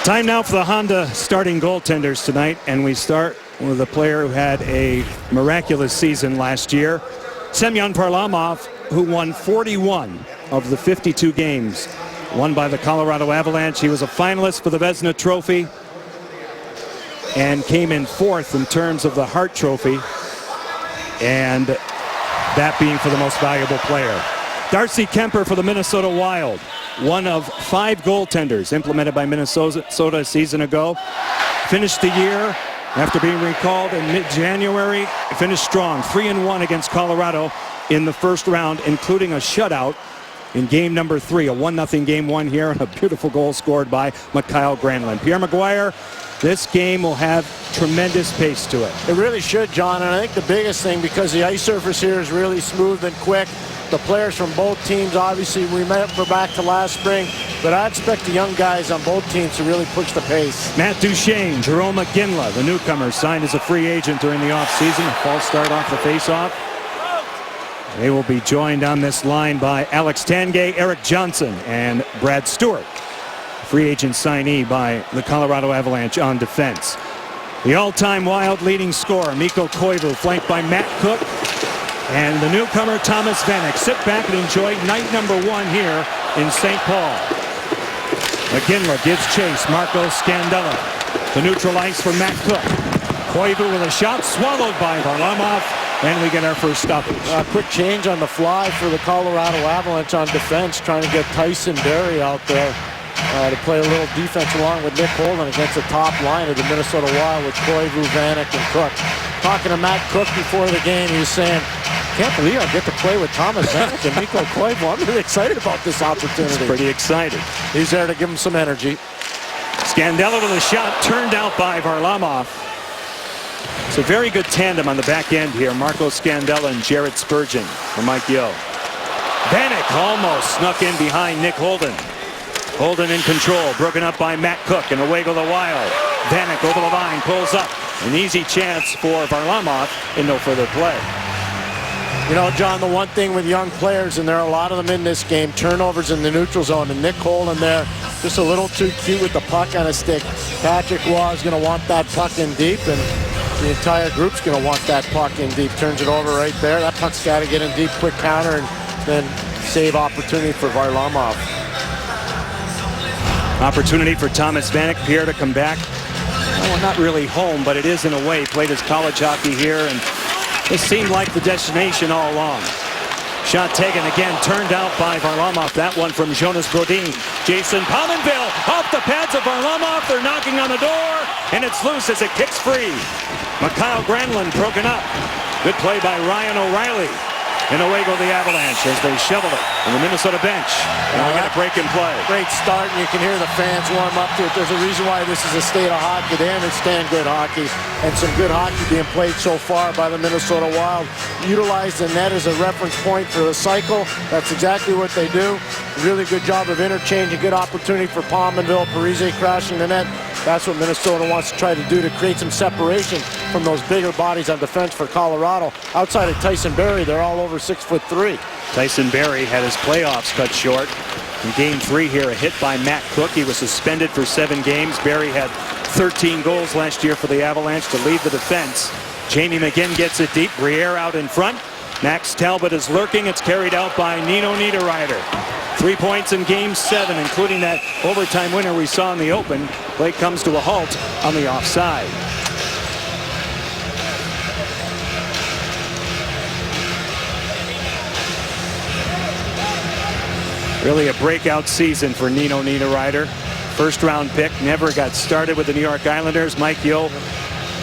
Time now for the Honda starting goaltenders tonight, and we start with a player who had a miraculous season last year, Semyon Varlamov, who won 41 of the 52 games won by the Colorado Avalanche. He was a finalist for the Vezina Trophy and came in fourth in terms of the Hart Trophy, and that being for the most valuable player. Darcy Kemper for the Minnesota Wild, one of 5 goaltenders implemented by Minnesota a season ago. Finished the year after being recalled in mid-January. Finished strong, 3-1 against Colorado in the first round, including a shutout in game number 3, a 1-0 game won here, and a beautiful goal scored by Mikael Granlund. Pierre McGuire, this game will have tremendous pace to it. It really should, John, and I think the biggest thing, because the ice surface here is really smooth and quick, the players from both teams, obviously, we remember back to last spring, but I expect the young guys on both teams to really push the pace. Matt Duchene, Jerome McGinley, the newcomer, signed as a free agent during the offseason. A false start off the faceoff. They will be joined on this line by Alex Tanguay, Eric Johnson, and Brad Stewart, free agent signee by the Colorado Avalanche on defense. The all-time Wild leading scorer, Mikko Koivu, flanked by Matt Cook, and the newcomer, Thomas Vanek. Sit back and enjoy night number 1 here in St. Paul. McGinley gives chase. Marco Scandella to neutral ice for Matt Cook. Koivu with a shot swallowed by Varlamov, and we get our first stoppage. A quick change on the fly for the Colorado Avalanche on defense, trying to get Tyson Barrie out there to play a little defense along with Nick Holden against the top line of the Minnesota Wild with Koivu, Vanek, and Cook. Talking to Matt Cook before the game, he was saying, can't believe I get to play with Thomas Vanek and Mikko Koivu. I'm really excited about this opportunity. He's pretty excited. He's there to give him some energy. Scandella with a shot turned out by Varlamov. It's a very good tandem on the back end here. Marco Scandella and Jared Spurgeon for Mike Yeo. Vanek almost snuck in behind Nick Holden. Holden in control, broken up by Matt Cook, and away go the Wild. Vanek over the line, pulls up. An easy chance for Varlamov and no further play. You know, John, the one thing with young players, and there are a lot of them in this game, turnovers in the neutral zone, and Nick Holden there just a little too cute with the puck on his stick. Patrick Roy is going to want that puck in deep, and the entire group's going to want that puck in deep. Turns it over right there. That puck's got to get in deep, quick counter, and then save opportunity for Varlamov. Opportunity for Thomas Vanek, Pierre, to come back. Well, not really home, but it is in a way. Played his college hockey here, and it seemed like the destination all along. Shot taken again, turned out by Varlamov. That one from Jonas Brodin. Jason Pominville off the pads of Varlamov. They're knocking on the door, and it's loose as it kicks free. Mikael Granlund broken up. Good play by Ryan O'Reilly. And away go the Avalanche as they shovel it on the Minnesota bench. And we got a break in play. Great start, and you can hear the fans warm up to it. There's a reason why this is a state of hockey. They understand good hockey, and some good hockey being played so far by the Minnesota Wild. Utilize the net as a reference point for the cycle. That's exactly what they do. Really good job of interchange, a good opportunity for Pominville, Parise crashing the net. That's what Minnesota wants to try to do, to create some separation from those bigger bodies on defense for Colorado. Outside of Tyson Barrie, they're all over 6'3". Tyson Barrie had his playoffs cut short. In game 3 here, a hit by Matt Cook. He was suspended for 7 games. Barrie had 13 goals last year for the Avalanche to lead the defense. Jamie McGinn gets it deep. Briere out in front. Max Talbot is lurking. It's carried out by Nino Niederreiter. 3 points in game 7, including that overtime winner we saw in the open. Play comes to a halt on the offside. Really a breakout season for Nino Niederreiter. First round pick, never got started with the New York Islanders. Mike Yeo,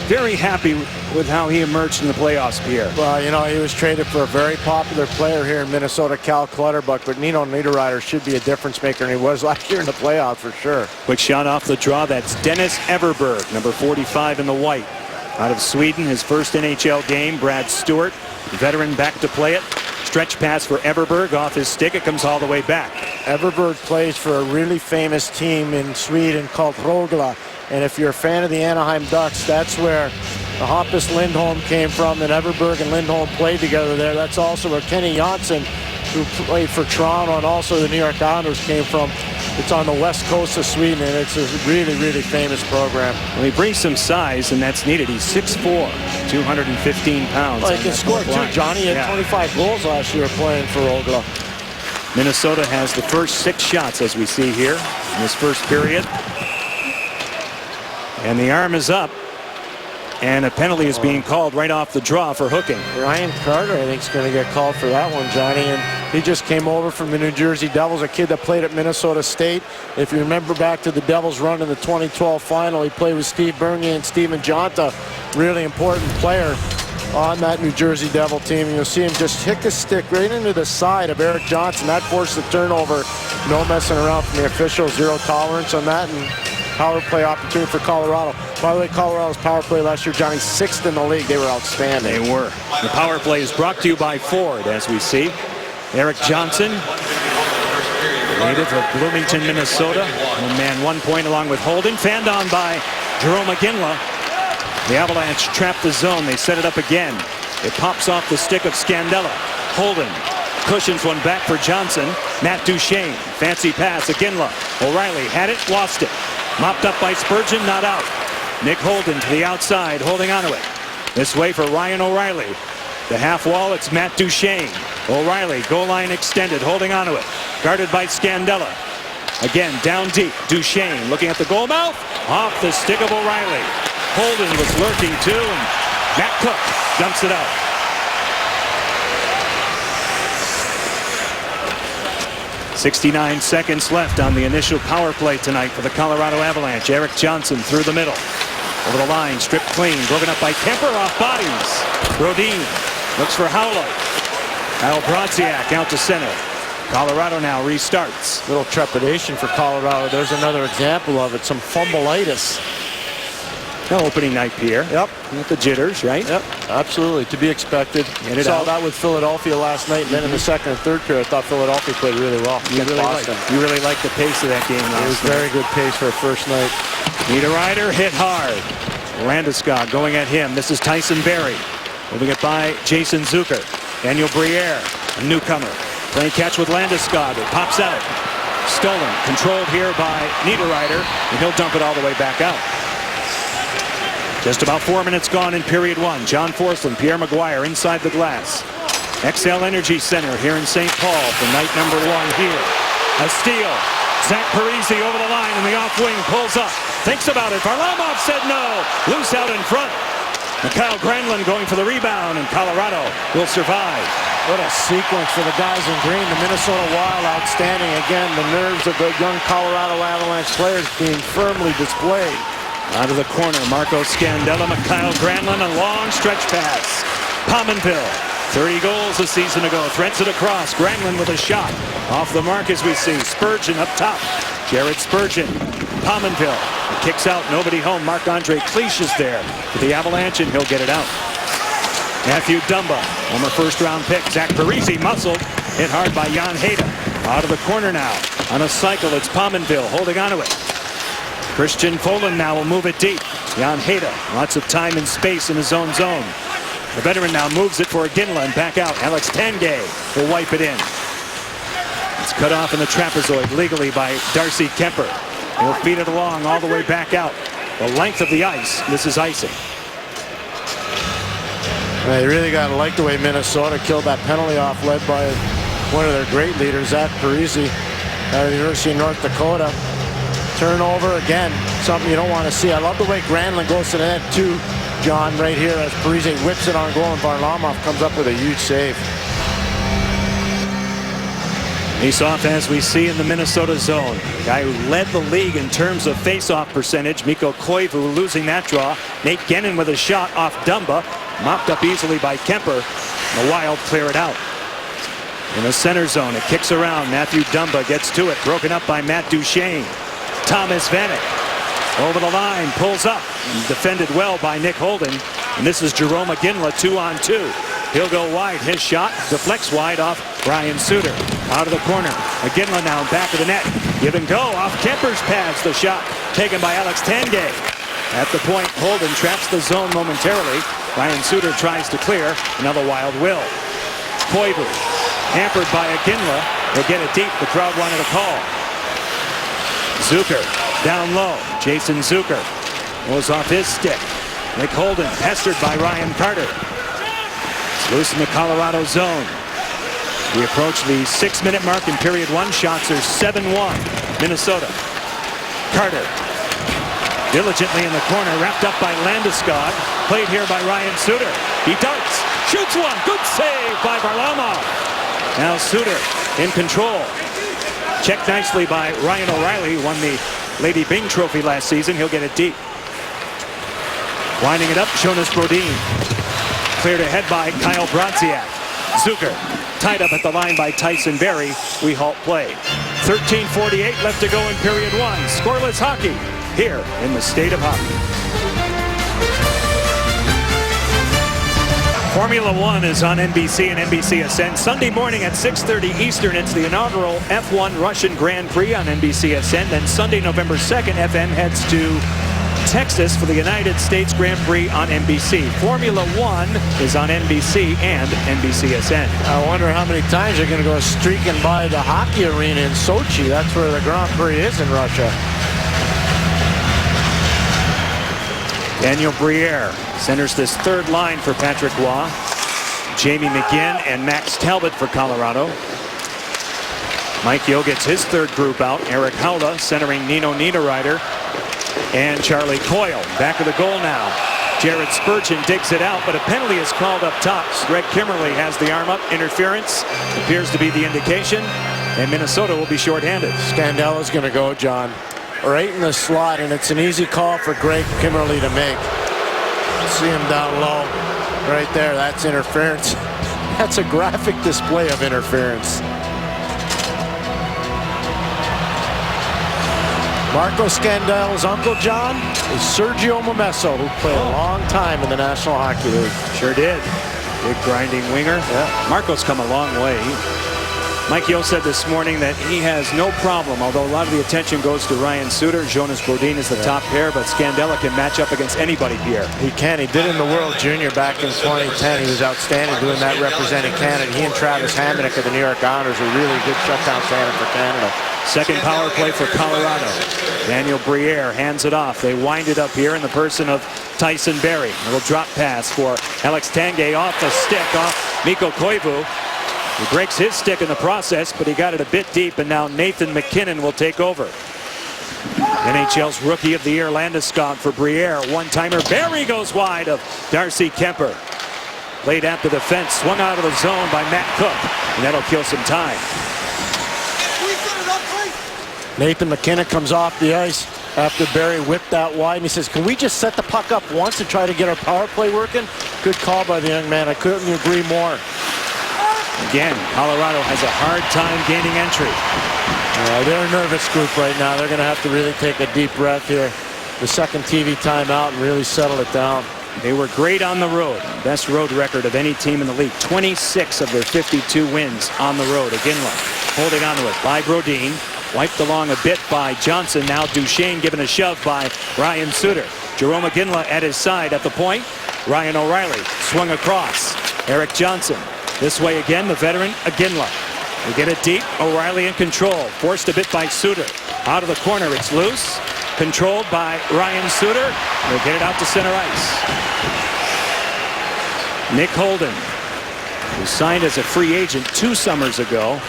very happy with how he emerged in the playoffs, Pierre. Well, you know, he was traded for a very popular player here in Minnesota, Cal Clutterbuck, but Nino Niederreiter should be a difference maker, and he was last year in the playoffs for sure. Quick shot off the draw. That's Dennis Everberg, number 45 in the white. Out of Sweden, his first NHL game. Brad Stewart, veteran, back to play it. Stretch pass for Everberg off his stick. It comes all the way back. Everberg plays for a really famous team in Sweden called Rögle. And if you're a fan of the Anaheim Ducks, that's where the Hampus Lindholm came from, and Everberg and Lindholm played together there. That's also where Kenny Janssen, who played for Toronto and also the New York Islanders, came from. It's on the west coast of Sweden, and it's a really, really famous program. Well, he brings some size, and that's needed. He's 6'4", 215 pounds. Well, he can score too, Johnny. He had 25 goals last year playing for Rögle. Minnesota has the first 6 shots, as we see here, in this first period. And the arm is up. And a penalty is being called right off the draw for hooking. Ryan Carter, I think, is going to get called for that one, Johnny. And he just came over from the New Jersey Devils, a kid that played at Minnesota State. If you remember back to the Devils' run in the 2012 final, he played with Steve Bernier and Steven Jonta, really important player on that New Jersey Devil team. And you'll see him just hit the stick right into the side of Erik Johnson. That forced the turnover. No messing around from the officials. Zero tolerance on that. And power play opportunity for Colorado. By the way, Colorado's power play last year, Johnny, 6th in the league. They were outstanding. They were. The power play is brought to you by Ford, as we see. Erik Johnson, native of Bloomington, Minnesota. One man, 1 point along with Holden. Fanned on by Jarome Iginla. The Avalanche trap the zone. They set it up again. It pops off the stick of Scandella. Holden cushions one back for Johnson. Matt Duchene. Fancy pass. Iginla. O'Reilly had it, lost it. Mopped up by Spurgeon, not out. Nick Holden to the outside, holding onto it. This way for Ryan O'Reilly. The half wall, it's Matt Duchene. O'Reilly, goal line extended, holding onto it. Guarded by Scandella. Again, down deep. Duchene looking at the goal mouth. Off the stick of O'Reilly. Holden was lurking too, and Matt Cook dumps it out. .69 seconds left on the initial power play tonight for the Colorado Avalanche. Erik Johnson through the middle. Over the line, stripped clean. Broken up by Kemper, off bodies. Brodin looks for Howler. Kyle Brodziak out to center. Colorado now restarts. Little trepidation for Colorado. There's another example of it. Some fumbleitis. No opening night, Pierre. Yep. With the jitters, right? Yep, absolutely. To be expected. Saw that with Philadelphia last night, and then in the second and third period, I thought Philadelphia played really well. You really liked the pace of that game last night. It was very good pace for a first night. Niederreiter hit hard. Landeskog going at him. This is Tyson Barrie. Moving it by Jason Zucker. Daniel Briere, a newcomer. Playing catch with Landeskog. It pops out. Stolen. Controlled here by Niederreiter, and he'll dump it all the way back out. Just about 4 minutes gone in period 1. John Forslund, Pierre Maguire inside the glass. XL Energy Center here in St. Paul for night number 1 here. A steal. Zach Parise over the line, and the off wing pulls up. Thinks about it. Varlamov said no. Loose out in front. Kyle Granlund going for the rebound, and Colorado will survive. What a sequence for the guys in green. The Minnesota Wild outstanding. Again, the nerves of the young Colorado Avalanche players being firmly displayed. Out of the corner, Marco Scandella, Kyle Granlund, a long stretch pass. Pominville, 30 goals a season ago, threads it across. Granlund with a shot. Off the mark as we see. Spurgeon up top. Jared Spurgeon. Pominville kicks out, nobody home. Marc-Andre Cliche is there for the Avalanche, and he'll get it out. Matthew Dumba, former first-round pick. Zach Parise muscled, hit hard by Jan Hejda. Out of the corner now. On a cycle, it's Pominville holding onto it. Christian Folin now will move it deep. Jan Hejda, lots of time and space in his own zone. The veteran now moves it for Iginla and back out. Alex Tanguay will wipe it in. It's cut off in the trapezoid legally by Darcy Kemper. He'll feed it along all the way back out. The length of the ice, this is icing. They really got to like the way Minnesota killed that penalty off, led by one of their great leaders, Zach Parise, out of the University of North Dakota. Turnover again, something you don't want to see. I love the way Granlund goes to the net too, John, right here as Parise whips it on goal, and Varlamov comes up with a huge save. Face off as we see in the Minnesota zone. Guy who led the league in terms of face-off percentage, Mikko Koivu losing that draw. Nate Gennin with a shot off Dumba, mopped up easily by Kemper. The Wild clear it out. In the center zone, it kicks around. Matthew Dumba gets to it, broken up by Matt Duchene. Thomas Vanek over the line, pulls up, defended well by Nick Holden. And this is Jarome Iginla, 2-on-2. He'll go wide. His shot deflects wide off Ryan Suter. Out of the corner. Iginla now back of the net. Give and go off Kemper's pads. The shot taken by Alex Tanguay. At the point, Holden traps the zone momentarily. Ryan Suter tries to clear. Another Wild will. Koivu, hampered by Iginla, will get it deep. The crowd wanted a call. Zucker down low. Jason Zucker goes off his stick. Nick Holden pestered by Ryan Carter. It's loose in the Colorado zone. We approach the 6-minute mark in period one. Shots are 7-1. Minnesota. Carter diligently in the corner, wrapped up by Landeskog. Played here by Ryan Suter. He darts, shoots one. Good save by Varlamov. Now Suter in control. Checked nicely by Ryan O'Reilly, who won the Lady Byng Trophy last season. He'll get it deep. Winding it up, Jonas Brodin. Cleared ahead by Kyle Brodziak. Zucker tied up at the line by Tyson Barrie. We halt play. 13:48 left to go in period one. Scoreless hockey here in the state of hockey. Formula One is on NBC and NBCSN. Sunday morning at 6:30 Eastern, it's the inaugural F1 Russian Grand Prix on NBCSN. Then Sunday, November 2nd, FM heads to Texas for the United States Grand Prix on NBC. Formula One is on NBC and NBCSN. I wonder how many times they're going to go streaking by the hockey arena in Sochi. That's where the Grand Prix is in Russia. Daniel Briere centers this third line for Patrick Roy. Jamie McGinn and Max Talbot for Colorado. Mike Yeo gets his third group out. Eric Howla centering Nino Niederreiter and Charlie Coyle. Back of the goal now. Jared Spurgeon digs it out, but a penalty is called up top. Greg Kimmerly has the arm up. Interference appears to be the indication, and Minnesota will be shorthanded. Scandella's going to go, John, right in the slot, and it's an easy call for Greg Kimmerly to make. See him down low right there. That's interference. That's a graphic display of interference. Marco Scandella's uncle, John, is Sergio Momesso, who played a long time in the National Hockey League. Sure did. Big grinding winger. Yeah. Marco's come a long way. Mike Yeo said this morning that he has no problem, although a lot of the attention goes to Ryan Suter. Jonas Brodin is the top pair, but Scandella can match up against anybody here. He can. He did in the World Junior back in 2010. He was outstanding doing that, representing Canada. He and Travis Hamonic of the New York Islanders are really good shutdown standard for Canada. Second power play for Colorado. Daniel Briere hands it off. They wind it up here in the person of Tyson Barrie. A little drop pass for Alex Tanguay off the stick, off Mikko Koivu. He breaks his stick in the process, but he got it a bit deep, and now Nathan McKinnon will take over. NHL's Rookie of the Year, Landeskog for Briere. One-timer. Barrie goes wide of Darcy Kemper. Laid after the fence, swung out of the zone by Matt Cook, and that'll kill some time. Nathan McKinnon comes off the ice after Barrie whipped that wide, and he says, can we just set the puck up once and try to get our power play working? Good call by the young man. I couldn't agree more. Again, Colorado has a hard time gaining entry. They're a nervous group right now. They're going to have to really take a deep breath here. The second TV timeout and really settle it down. They were great on the road. Best road record of any team in the league. 26 of their 52 wins on the road. Iginla holding on to it by Brodin. Wiped along a bit by Johnson. Now Duchesne given a shove by Ryan Suter. Jerome Iginla at his side at the point. Ryan O'Reilly swung across. Eric Johnson. This way again, the veteran Iginla. They get it deep. O'Reilly in control. Forced a bit by Suter. Out of the corner, it's loose. Controlled by Ryan Suter. They'll get it out to center ice. Nick Holden, who signed as a free agent 2 summers ago.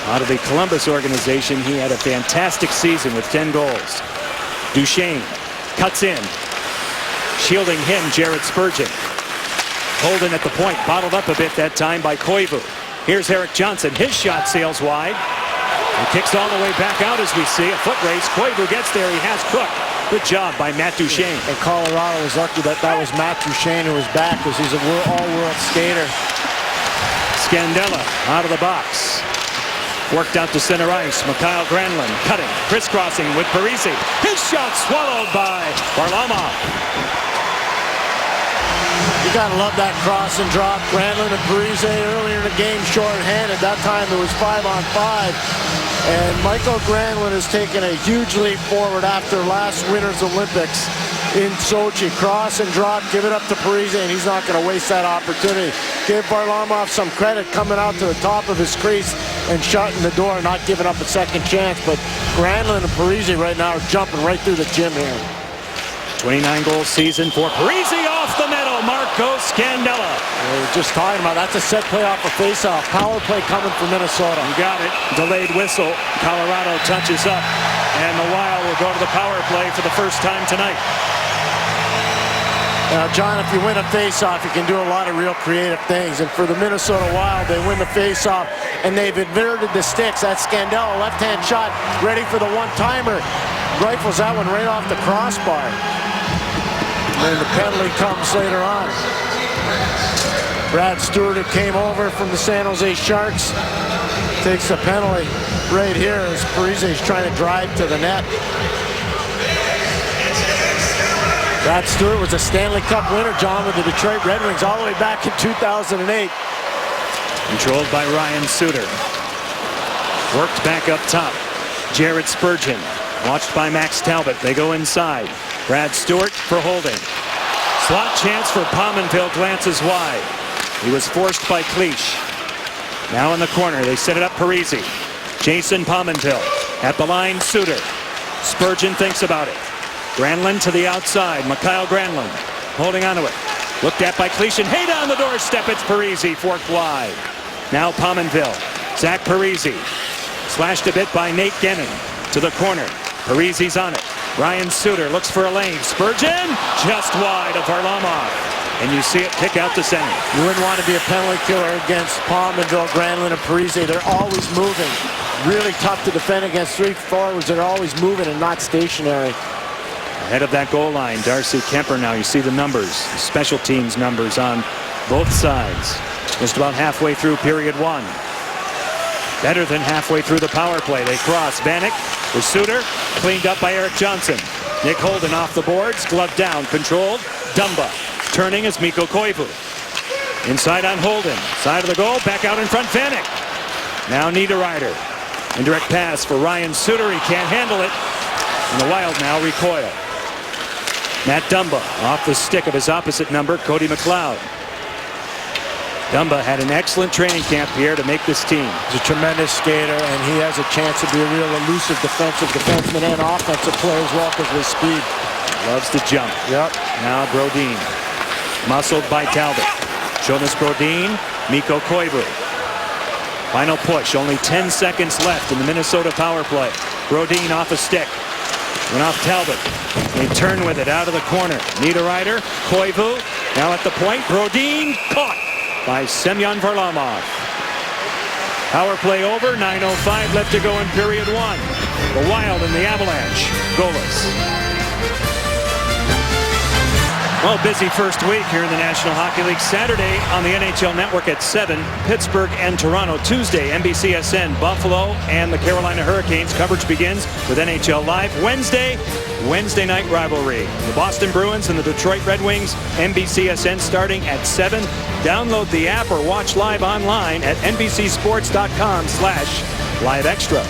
Out of the Columbus organization, he had a fantastic season with 10 goals. Duchesne cuts in. Shielding him, Jared Spurgeon. Holden at the point, bottled up a bit that time by Koivu. Here's Eric Johnson. His shot sails wide. He kicks all the way back out as we see. A foot race. Koivu gets there. He has Cook. Good job by Matt Duchesne. And Colorado was lucky that was Matt Duchesne who was back, because he's an all-world skater. Scandella out of the box. Worked out to center ice. Mikhail Granlund cutting, crisscrossing with Parise. His shot swallowed by Varlamov. You gotta love that cross and drop. Granlund and Parise earlier in the game short-handed. That time there was 5-on-5. And Michael Granlund has taken a huge leap forward after last winter's Olympics. in Sochi. Cross and drop, give it up to Parise, and he's not going to waste that opportunity. Give Varlamov some credit coming out to the top of his crease and shutting the door, not giving up a second chance. But Granlund and Parise right now are jumping right through the gym here. 29-goal season for Parise off the middle. Marco Scandella. We were just talking about that's a set play off a face-off. Power play coming from Minnesota. You got it. Delayed whistle. Colorado touches up. And the Wild will go to the power play for the first time tonight. Now, John, if you win a face-off, you can do a lot of real creative things. And for the Minnesota Wild, they win the face-off, and they've inverted the sticks. That Scandella left-hand shot, ready for the one-timer. Rifles that one right off the crossbar. And then the penalty comes later on. Brad Stewart, who came over from the San Jose Sharks, takes the penalty right here as Parise is trying to drive to the net. Brad Stewart was a Stanley Cup winner, John, with the Detroit Red Wings all the way back in 2008. Controlled by Ryan Suter. Worked back up top. Jared Spurgeon. Watched by Max Talbot. They go inside. Brad Stewart for holding. Slot chance for Pominville, glances wide. He was forced by Cleach. Now in the corner, they set it up Parise. Jason Pominville at the line, Suter. Spurgeon thinks about it. Granlund to the outside. Mikael Granlund holding onto it. Looked at by Cleach, and hey, down the doorstep, it's Parise, forked wide. Now Pominville. Zach Parise. Slashed a bit by Nate Gennon to the corner. Parise's on it. Ryan Suter looks for a lane. Spurgeon just wide of Varlamov. And you see it kick out to center. You wouldn't want to be a penalty killer against Pominville, Granlund, and Parise. They're always moving. Really tough to defend against three forwards that are always moving and not stationary. Ahead of that goal line, Darcy Kemper now. You see the numbers, special teams numbers on both sides. Just about halfway through period one. Better than halfway through the power play. They cross. Vanek with Suter. Cleaned up by Erik Johnson. Nick Holden off the boards. Glove down. Controlled. Dumba. Turning is Mikko Koivu. Inside on Holden. Side of the goal. Back out in front. Vanek. Now Niederreiter. Indirect pass for Ryan Suter. He can't handle it. And the Wild now recoil. Matt Dumba off the stick of his opposite number, Cody McLeod. Dumba had an excellent training camp here to make this team. He's a tremendous skater, and he has a chance to be a real elusive defensive defenseman and offensive player as well because of his speed. Loves to jump. Yep. Now Brodin. Muscled by Talbot. Jonas Brodin, Mikko Koivu. Final push, only 10 seconds left in the Minnesota power play. Brodin off a stick. Went off Talbot. They turn with it out of the corner. Niederreiter, Koivu. Now at the point, Brodin caught by Semyon Varlamov. Power play over, 9:05 left to go in period one. The Wild and the Avalanche, goalless. Well, busy first week here in the National Hockey League. Saturday on the NHL Network at 7, Pittsburgh and Toronto. Tuesday, NBCSN, Buffalo and the Carolina Hurricanes. Coverage begins with NHL Live. Wednesday night rivalry. The Boston Bruins and the Detroit Red Wings. NBCSN starting at 7. Download the app or watch live online at NBCSports.com/live extra.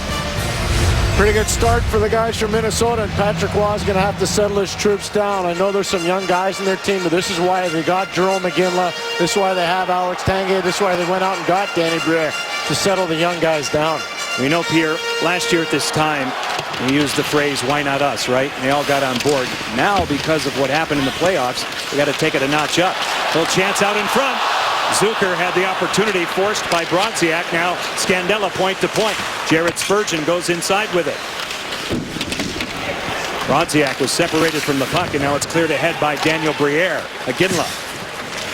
Pretty good start for the guys from Minnesota, and Patrick Roy is going to have to settle his troops down. I know there's some young guys in their team, but this is why they got Jerome McGinley. This is why they have Alex Tanguay. This is why they went out and got Danny Briere to settle the young guys down. We know, Pierre, last year at this time, he used the phrase, why not us, right? And they all got on board. Now, because of what happened in the playoffs, they got to take it a notch up. Little chance out in front. Zucker had the opportunity, forced by Brodziak. Now Scandella point to point. Jared Spurgeon goes inside with it. Brodziak was separated from the puck, and now it's cleared ahead by Daniel Briere. Iginla.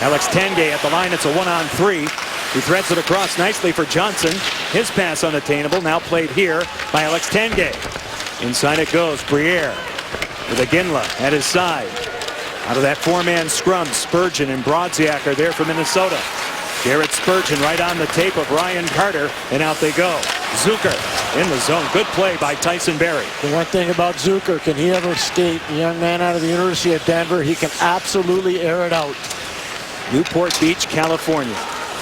Alex Tanguay at the line. It's a 1-on-3. He threads it across nicely for Johnson. His pass unattainable. Now played here by Alex Tanguay. Inside it goes. Briere with Iginla at his side. Out of that four-man scrum, Spurgeon and Brodziak are there for Minnesota. Jared Spurgeon right on the tape of Ryan Carter, and out they go. Zucker in the zone. Good play by Tyson Barrie. The one thing about Zucker, can he ever skate? The young man out of the University of Denver, he can absolutely air it out. Newport Beach, California.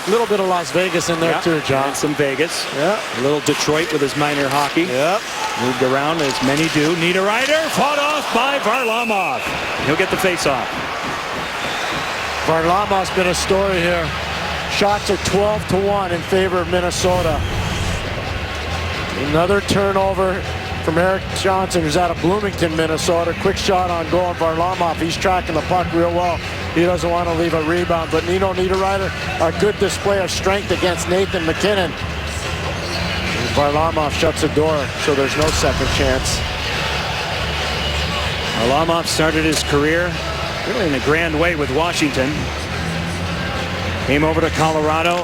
A little bit of Las Vegas in there too, John. And some Vegas. Yeah. A little Detroit with his minor hockey. Yep. Moved around as many do. Niederreiter fought off by Varlamov. He'll get the face-off. Varlamov's been a story here. Shots are 12-1 in favor of Minnesota. Another turnover from Eric Johnson, who's out of Bloomington, Minnesota. Quick shot on goal on Varlamov. He's tracking the puck real well. He doesn't want to leave a rebound. But Nino Niederreiter, a good display of strength against Nathan MacKinnon. Varlamov shuts the door, so there's no second chance. Varlamov started his career really in a grand way with Washington. Came over to Colorado.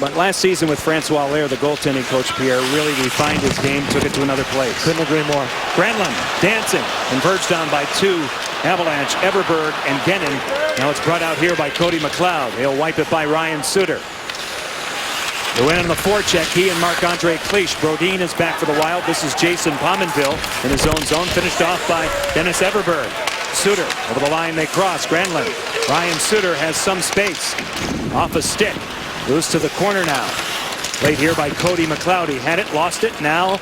But last season with Francois Allaire, the goaltending coach, Pierre, really refined his game, took it to another place. Couldn't agree more. Granlund dancing, converged on by two. Avalanche, Everberg, and Gennin. Now it's brought out here by Cody McLeod. He'll wipe it by Ryan Suter. The win on the forecheck, he and Marc-Andre Cliche. Brodin is back for the Wild. This is Jason Pominville in his own zone, finished off by Dennis Everberg. Suter, over the line they cross. Granlund. Ryan Suter has some space. Off a stick. Loose to the corner now. Played here by Cody McLeod. He had it, lost it. Now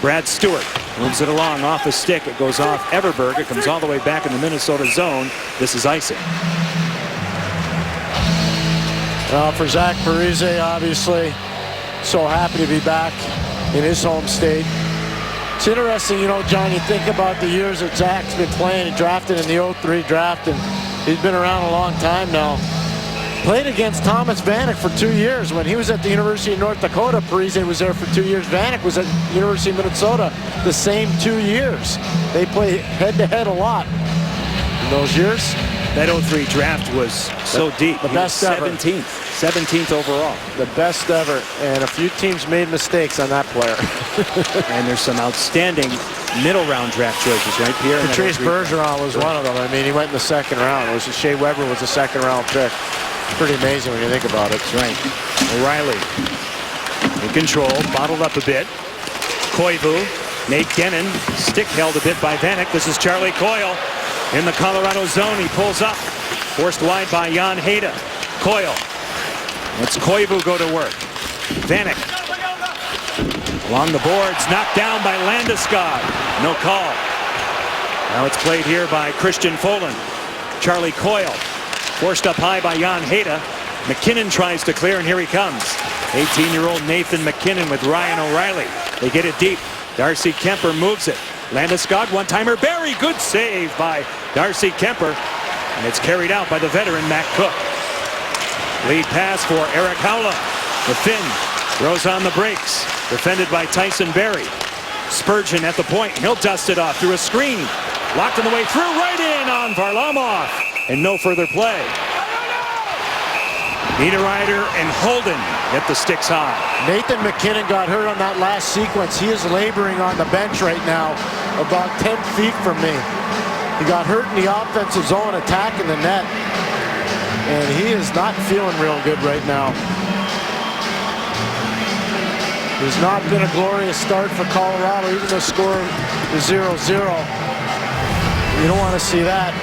Brad Stewart moves it along off a stick. It goes off Everberg. It comes all the way back in the Minnesota zone. This is icing. For Zach Parise, obviously, so happy to be back in his home state. It's interesting, you know, John, you think about the years that Zach's been playing. He drafted in the 03 draft, and he's been around a long time now. Played against Thomas Vanek for 2 years. When he was at the University of North Dakota, Parise was there for 2 years. Vanek was at the University of Minnesota the same 2 years. They play head-to-head a lot in those years. That 03 draft was so deep. The best ever. 17th overall. The best ever. And a few teams made mistakes on that player. And there's some outstanding middle round draft choices, right, Pierre? Patrice Bergeron was one of them. I mean, he went in the second round. It was Shea Weber was a second round pick. Pretty amazing when you think about it. That's right. O'Reilly in control, bottled up a bit. Koivu, Nate Gennin, stick held a bit by Vanek. This is Charlie Coyle in the Colorado zone. He pulls up, forced wide by Jan Hejda. Coyle lets Koivu go to work. Vanek along the boards, knocked down by Landeskog. No call. Now it's played here by Christian Folin. Charlie Coyle forced up high by Jan Hejda. MacKinnon tries to clear, and here he comes. 18-year-old Nathan MacKinnon with Ryan O'Reilly. They get it deep. Darcy Kemper moves it. Landeskog, one-timer. Barry, good save by Darcy Kemper. And it's carried out by the veteran Matt Cook. Lead pass for Erik Haula. The Finn throws on the brakes. Defended by Tyson Barrie. Spurgeon at the point. He'll dust it off through a screen. Locked on the way through, right in on Varlamov. And no further play. Niederreiter and Holden get the sticks high. Nathan MacKinnon got hurt on that last sequence. He is laboring on the bench right now, about 10 feet from me. He got hurt in the offensive zone, attacking the net. And he is not feeling real good right now. It's not been a glorious start for Colorado, even though the score is 0-0. You don't want to see that.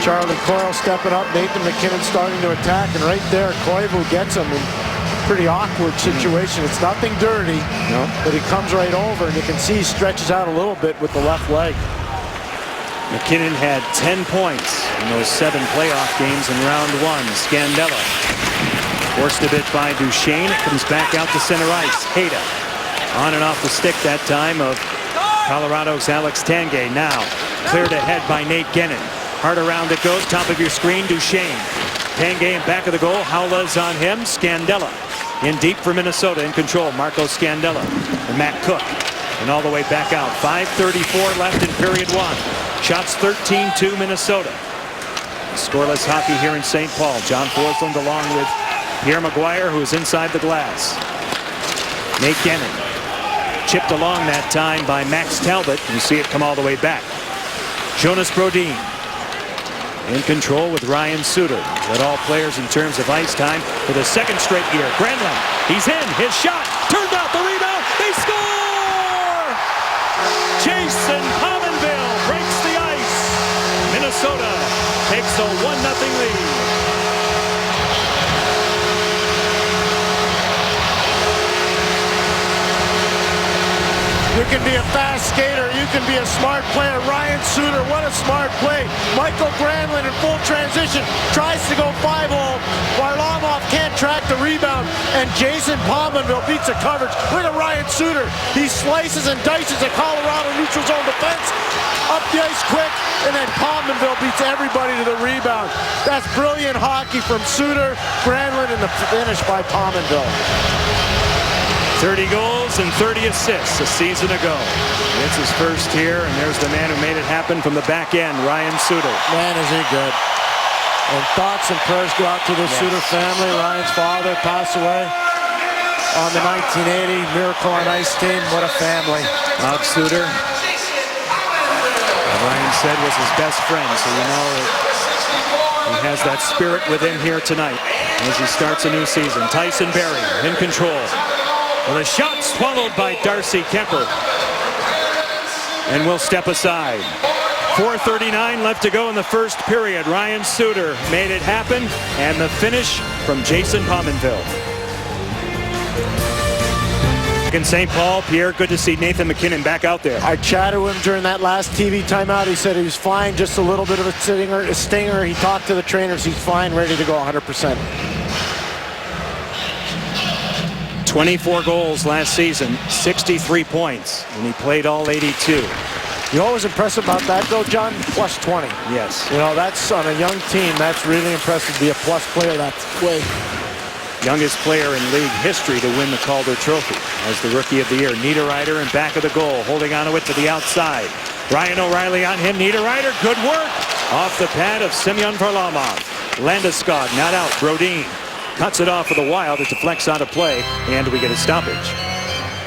Charlie Coyle stepping up, Nathan MacKinnon starting to attack, and right there, Koivu gets him in a pretty awkward situation. It's nothing dirty, but he comes right over, and you can see he stretches out a little bit with the left leg. MacKinnon had 10 points in those 7 playoff games in round 1. Scandella forced a bit by Duchesne. It comes back out to center ice. Hejda on and off the stick that time of Colorado's Alex Tanguay. Now cleared ahead by Nate Gennin. Hard around it goes, top of your screen, Duchesne. Tanguay in back of the goal, Haula's on him. Scandella in deep for Minnesota, in control. Marco Scandella and Matt Cook. And all the way back out. 5:34 left in period 1. Shots 13-2 Minnesota. Scoreless hockey here in St. Paul. John Forslund along with Pierre Maguire, who is inside the glass. Nate Gennin chipped along that time by Max Talbot. You see it come all the way back. Jonas Brodin in control with Ryan Suter. Led all players in terms of ice time for the second straight year. Granlund, he's in. His shot turned out the rebound. They score! Jason Pominville breaks the ice. Minnesota takes a 1-0 lead. You can be a fast skater. You can be a smart player. Ryan Suter, what a smart play. Michael Granlund in full transition tries to go 5-0. Varlamov can't track the rebound, and Jason Pominville beats the coverage. Look at Ryan Suter. He slices and dices a Colorado neutral zone defense. Up the ice quick, and then Pominville beats everybody to the rebound. That's brilliant hockey from Suter, Granlund, and the finish by Pominville. 30 goals and 30 assists a season ago. It's his first here, and there's the man who made it happen from the back end, Ryan Suter. Man, is he good. And thoughts and prayers go out to the Suter family. Ryan's father passed away on the 1980 Miracle on Ice team. What a family. Bob Suter, Ryan said, was his best friend, so you know he has that spirit within here tonight as he starts a new season. Tyson Barrie in control. Well, the shot swallowed by Darcy Kemper. And will step aside. 4:39 left to go in the first period. Ryan Suter made it happen, and the finish from Jason Pominville. In St. Paul, Pierre, good to see Nathan MacKinnon back out there. I chatted with him during that last TV timeout. He said he was fine, just a little bit of a stinger. He talked to the trainers. He's fine, ready to go 100%. 24 goals last season, 63 points, and he played all 82. You know what was impressive about that, though, John? Plus 20. Yes. You know, that's on a young team. That's really impressive to be a plus player that way. Youngest player in league history to win the Calder Trophy as the Rookie of the Year. Niederreiter in back of the goal, holding on to it to the outside. Ryan O'Reilly on him. Niederreiter, good work. Off the pad of Semyon Varlamov. Landeskog not out. Brodin cuts it off with the Wild. It deflects out of play, and we get a stoppage.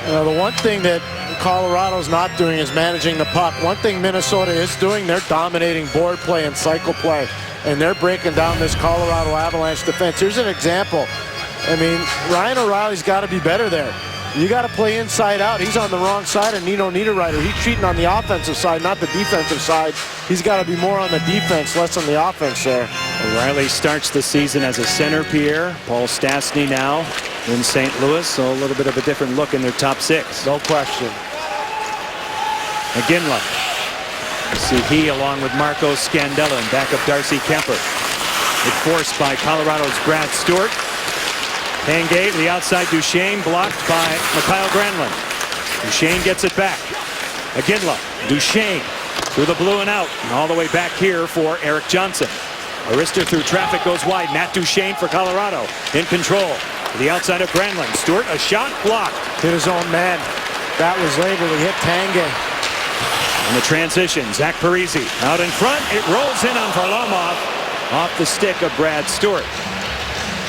The one thing that Colorado's not doing is managing the puck. One thing Minnesota is doing, they're dominating board play and cycle play, and they're breaking down this Colorado Avalanche defense. Here's an example. I mean, Ryan O'Reilly's got to be better there. You got to play inside out. He's on the wrong side of Nino Niederreiter. He's cheating on the offensive side, not the defensive side. He's got to be more on the defense, less on the offense there. O'Reilly starts the season as a center, Pierre. Paul Stastny now in St. Louis, so a little bit of a different look in their top six. No question. Iginla. See he along with Marco Scandella and back of Darcy Kemper. It forced by Colorado's Brad Stewart. Tanguay to the outside, Duchesne blocked by Mikael Granlund. Duchesne gets it back. Iginla, Duchesne through the blue and out, and all the way back here for Erik Johnson. Arister through traffic goes wide. Matt Duchesne for Colorado in control. To the outside of Granlund. Stewart, a shot blocked. Hit his own man. That was labeled. He hit Tanguay. And the transition, Zach Parise out in front. It rolls in on Varlamov off the stick of Brad Stewart.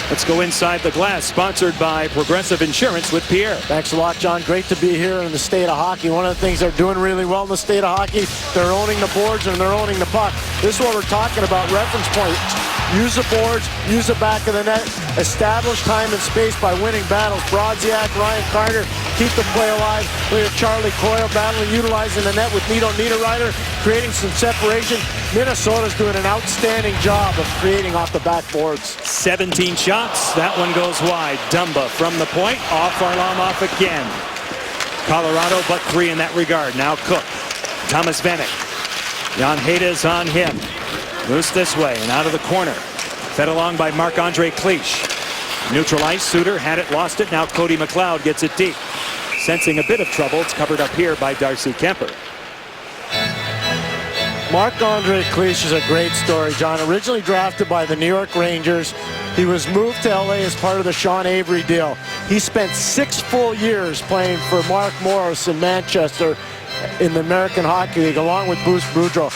Let's go inside the glass, sponsored by Progressive Insurance with Pierre. Thanks a lot, John. Great to be here in the state of hockey. One of the things they're doing really well in the state of hockey, they're owning the boards and they're owning the puck. This is what we're talking about, reference points. Use the boards, use the back of the net, establish time and space by winning battles. Brodziak, Ryan Carter, keep the play alive. Look at Charlie Coyle battling, utilizing the net with Nino Niederreiter, creating some separation. Minnesota's doing an outstanding job of creating off the backboards. 17 shots. That one goes wide. Dumba from the point. Off Varlamov again. Colorado, but 3 in that regard. Now Cook. Thomas Vanek. Jan Hayda's on him. Loose this way and out of the corner. Fed along by Marc-Andre Cliche. Neutral ice. Suter had it, lost it. Now Cody McLeod gets it deep. Sensing a bit of trouble. It's covered up here by Darcy Kemper. Marc-Andre Cliche is a great story, John. Originally drafted by the New York Rangers, he was moved to LA as part of the Sean Avery deal. He spent 6 full years playing for Mark Morris in Manchester in the American Hockey League, along with Bruce Boudreau.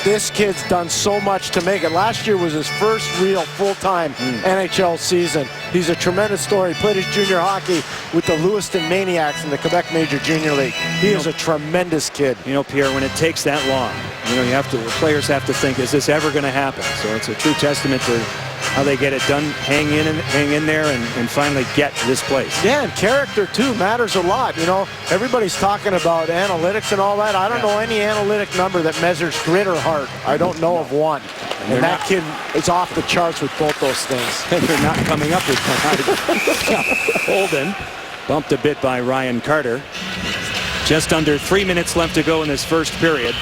This kid's done so much to make it. Last year was his first real full-time NHL season. He's a tremendous story. He played his junior hockey with the Lewiston Maniacs in the Quebec Major Junior League. He is a tremendous kid. You know, Pierre, when it takes that long, the players have to think, is this ever going to happen? So it's a true testament to how they get it done, hang in there, and finally get to this place. Yeah, and character, too, matters a lot. You know, everybody's talking about analytics and all that. I don't know any analytic number that measures grit or heart. I don't know of one. And that kid is off the charts with both those things. And they're not coming up with one. Holden bumped a bit by Ryan Carter. Just under 3 minutes left to go in this first period.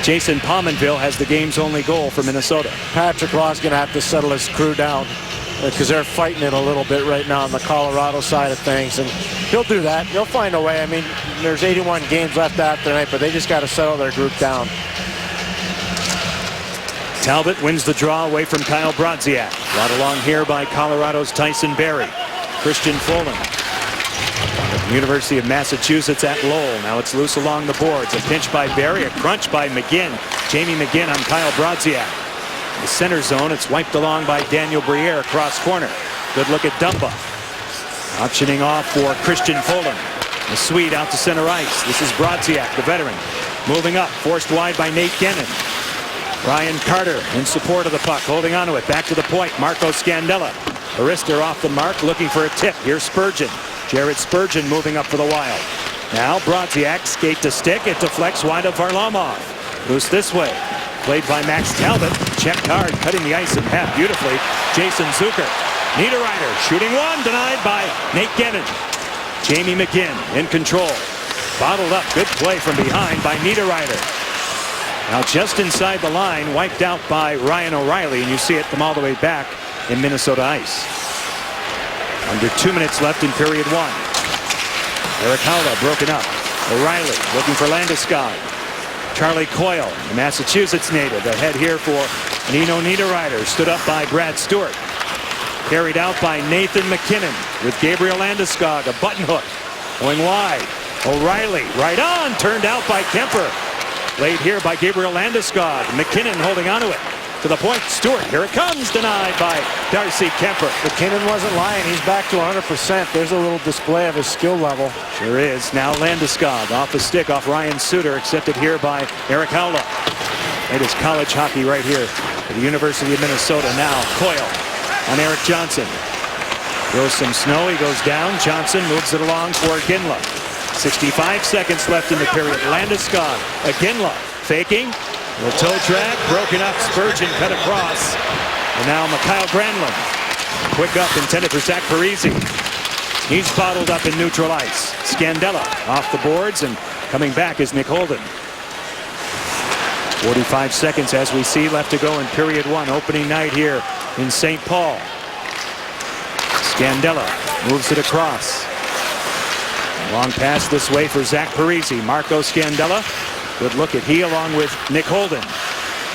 Jason Pominville has the game's only goal for Minnesota. Patrick Roy is going to have to settle his crew down because they're fighting it a little bit right now on the Colorado side of things, and he'll do that. He'll find a way. I mean, there's 81 games left after tonight, but they just got to settle their group down. Talbot wins the draw away from Kyle Brodziak. Brought along here by Colorado's Tyson Barrie. Christian Folan. University of Massachusetts at Lowell. Now it's loose along the boards. A pinch by Barrie, a crunch by McGinn. Jamie McGinn on Kyle Brodziak. The center zone, it's wiped along by Daniel Briere across corner. Good look at Dumba. Optioning off for Christian Folan. The Swede out to center ice. This is Brodziak, the veteran. Moving up, forced wide by Nate Gennon. Ryan Carter in support of the puck, holding onto it. Back to the point, Marco Scandella. Arister off the mark, looking for a tip. Here's Spurgeon. Jared Spurgeon moving up for the Wild. Now Brodziak, skate to stick. It deflects wide of Varlamov. Loose this way. Played by Max Talbot. Checked hard, cutting the ice in half beautifully. Jason Zucker. Niederreiter shooting one, denied by Nate Gennon. Jamie McGinn in control. Bottled up, good play from behind by Niederreiter. Now just inside the line, wiped out by Ryan O'Reilly, and you see it come all the way back in Minnesota ice. Under 2 minutes left in period one. Erik Haula broken up. O'Reilly looking for Landeskog. Charlie Coyle, the Massachusetts native, ahead here for Nino Niederreiter, stood up by Brad Stewart. Carried out by Nathan MacKinnon with Gabriel Landeskog, a button hook. Going wide. O'Reilly right on, turned out by Kemper. Laid here by Gabriel Landeskog. MacKinnon holding onto it. To the point, Stewart, here it comes, denied by Darcy Kemper. MacKinnon wasn't lying, he's back to 100%. There's a little display of his skill level. Sure is. Now Landeskog off the stick, off Ryan Suter, accepted here by Erik Haula. It is college hockey right here at the University of Minnesota. Now Coyle on Eric Johnson. Throws some snow, he goes down. Johnson moves it along for Ginla. 65 seconds left in the period. Landeskog, Ginla faking. Little toe drag, broken up. Spurgeon cut across. And now Mikhail Granlund. Quick up, intended for Zach Parise. He's bottled up in neutral ice. Scandella off the boards, and coming back is Nick Holden. 45 seconds as we see left to go in period one. Opening night here in St. Paul. Scandella moves it across. Long pass this way for Zach Parise. Marco Scandella. Good look at he along with Nick Holden.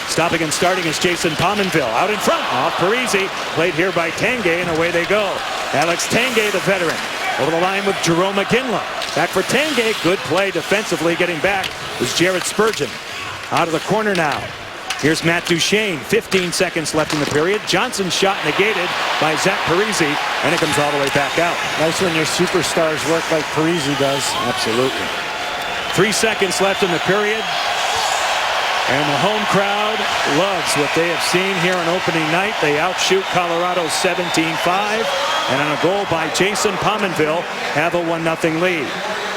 Stopping and starting is Jason Pominville. Out in front off Parise. Played here by Tanguay, and away they go. Alex Tanguay, the veteran. Over the line with Jerome Ginla. Back for Tanguay. Good play defensively. Getting back is Jared Spurgeon. Out of the corner now. Here's Matt Duchene. 15 seconds left in the period. Johnson's shot negated by Zach Parise, and it comes all the way back out. Nice when your superstars work like Parise does. Absolutely. 3 seconds left in the period. And the home crowd loves what they have seen here on opening night. They outshoot Colorado 17-5. And on a goal by Jason Pominville, have a 1-0 lead.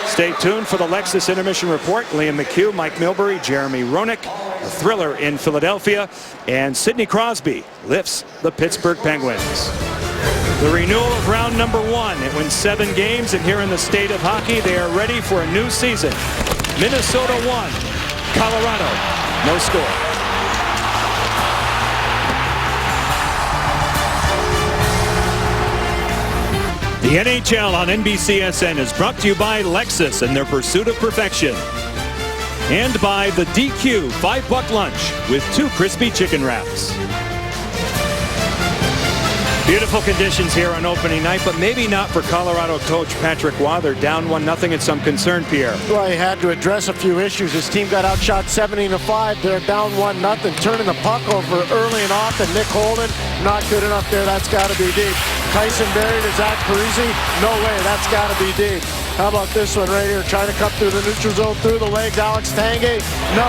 Stay tuned for the Lexus Intermission Report. Liam McHugh, Mike Milbury, Jeremy Roenick, a thriller in Philadelphia, and Sidney Crosby lifts the Pittsburgh Penguins. The renewal of round number one. It wins 7 games, and here in the state of hockey, they are ready for a new season. Minnesota 1, Colorado, no score. The NHL on NBCSN is brought to you by Lexus and their pursuit of perfection. And by the DQ $5 lunch with 2 crispy chicken wraps. Beautiful conditions here on opening night, but maybe not for Colorado coach Patrick Roy. They're down 1-0. It's some concern, Pierre. Well, he had to address a few issues. His team got outshot 17-5. They're down 1-0. Turning the puck over early and often. Nick Holden, not good enough there. That's got to be deep. Tyson Barrie to Zach Parise. No way. That's got to be deep. How about this one right here? Trying to cut through the neutral zone, through the legs. Alex Tanguay. No.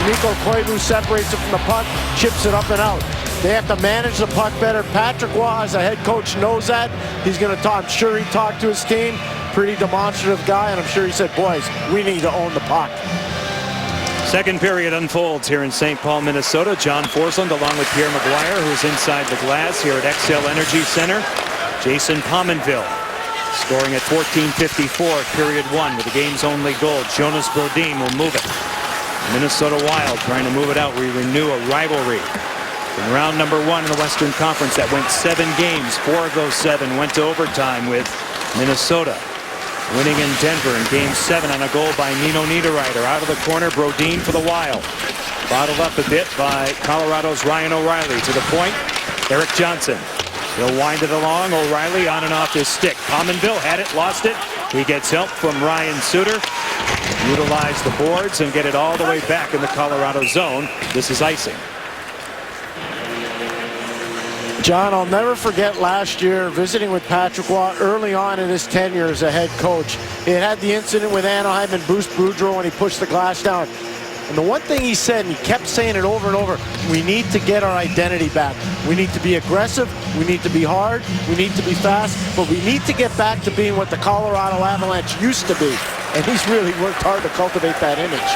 Nico Koivu separates it from the puck, chips it up and out. They have to manage the puck better. Patrick Roy, as a head coach, knows that. He's going to talk. I'm sure he talked to his team. Pretty demonstrative guy, and I'm sure he said, boys, we need to own the puck. Second period unfolds here in St. Paul, Minnesota. John Forsland along with Pierre McGuire, who's inside the glass here at XL Energy Center. Jason Pominville Scoring at 14:54, period 1, with the game's only goal. Jonas Brodin will move it. Minnesota Wild trying to move it out. We renew a rivalry. In round number 1 in the Western Conference that went 7 games. 4 of those 7 went to overtime with Minnesota winning in Denver in game 7 on a goal by Nino Niederreiter. Out of the corner, Brodin for the Wild. Bottled up a bit by Colorado's Ryan O'Reilly. To the point, Erik Johnson. He'll wind it along. O'Reilly on and off his stick. Pominville had it, lost it. He gets help from Ryan Suter. Utilize the boards and get it all the way back in the Colorado zone. This is icing. John, I'll never forget last year visiting with Patrick Waugh early on in his tenure as a head coach. He had the incident with Anaheim and Bruce Boudreau when he pushed the glass down. And the one thing he said, and he kept saying it over and over, we need to get our identity back. We need to be aggressive. We need to be hard. We need to be fast. But we need to get back to being what the Colorado Avalanche used to be. And he's really worked hard to cultivate that image.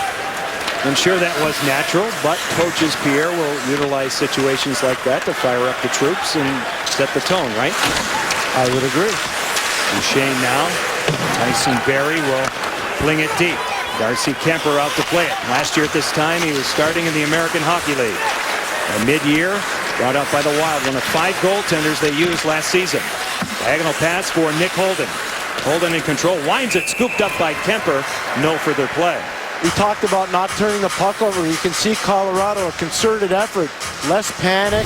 I'm sure that was natural, but coaches Pierre will utilize situations like that to fire up the troops and set the tone, right? I would agree. Duchesne now. Tyson Barrie will fling it deep. Darcy Kemper out to play it. Last year at this time, he was starting in the American Hockey League. A mid-year, brought out by the Wild, one of 5 goaltenders they used last season. Diagonal pass for Nick Holden. Holden in control, winds it, scooped up by Kemper. No further play. We talked about not turning the puck over. You can see Colorado, a concerted effort. Less panic,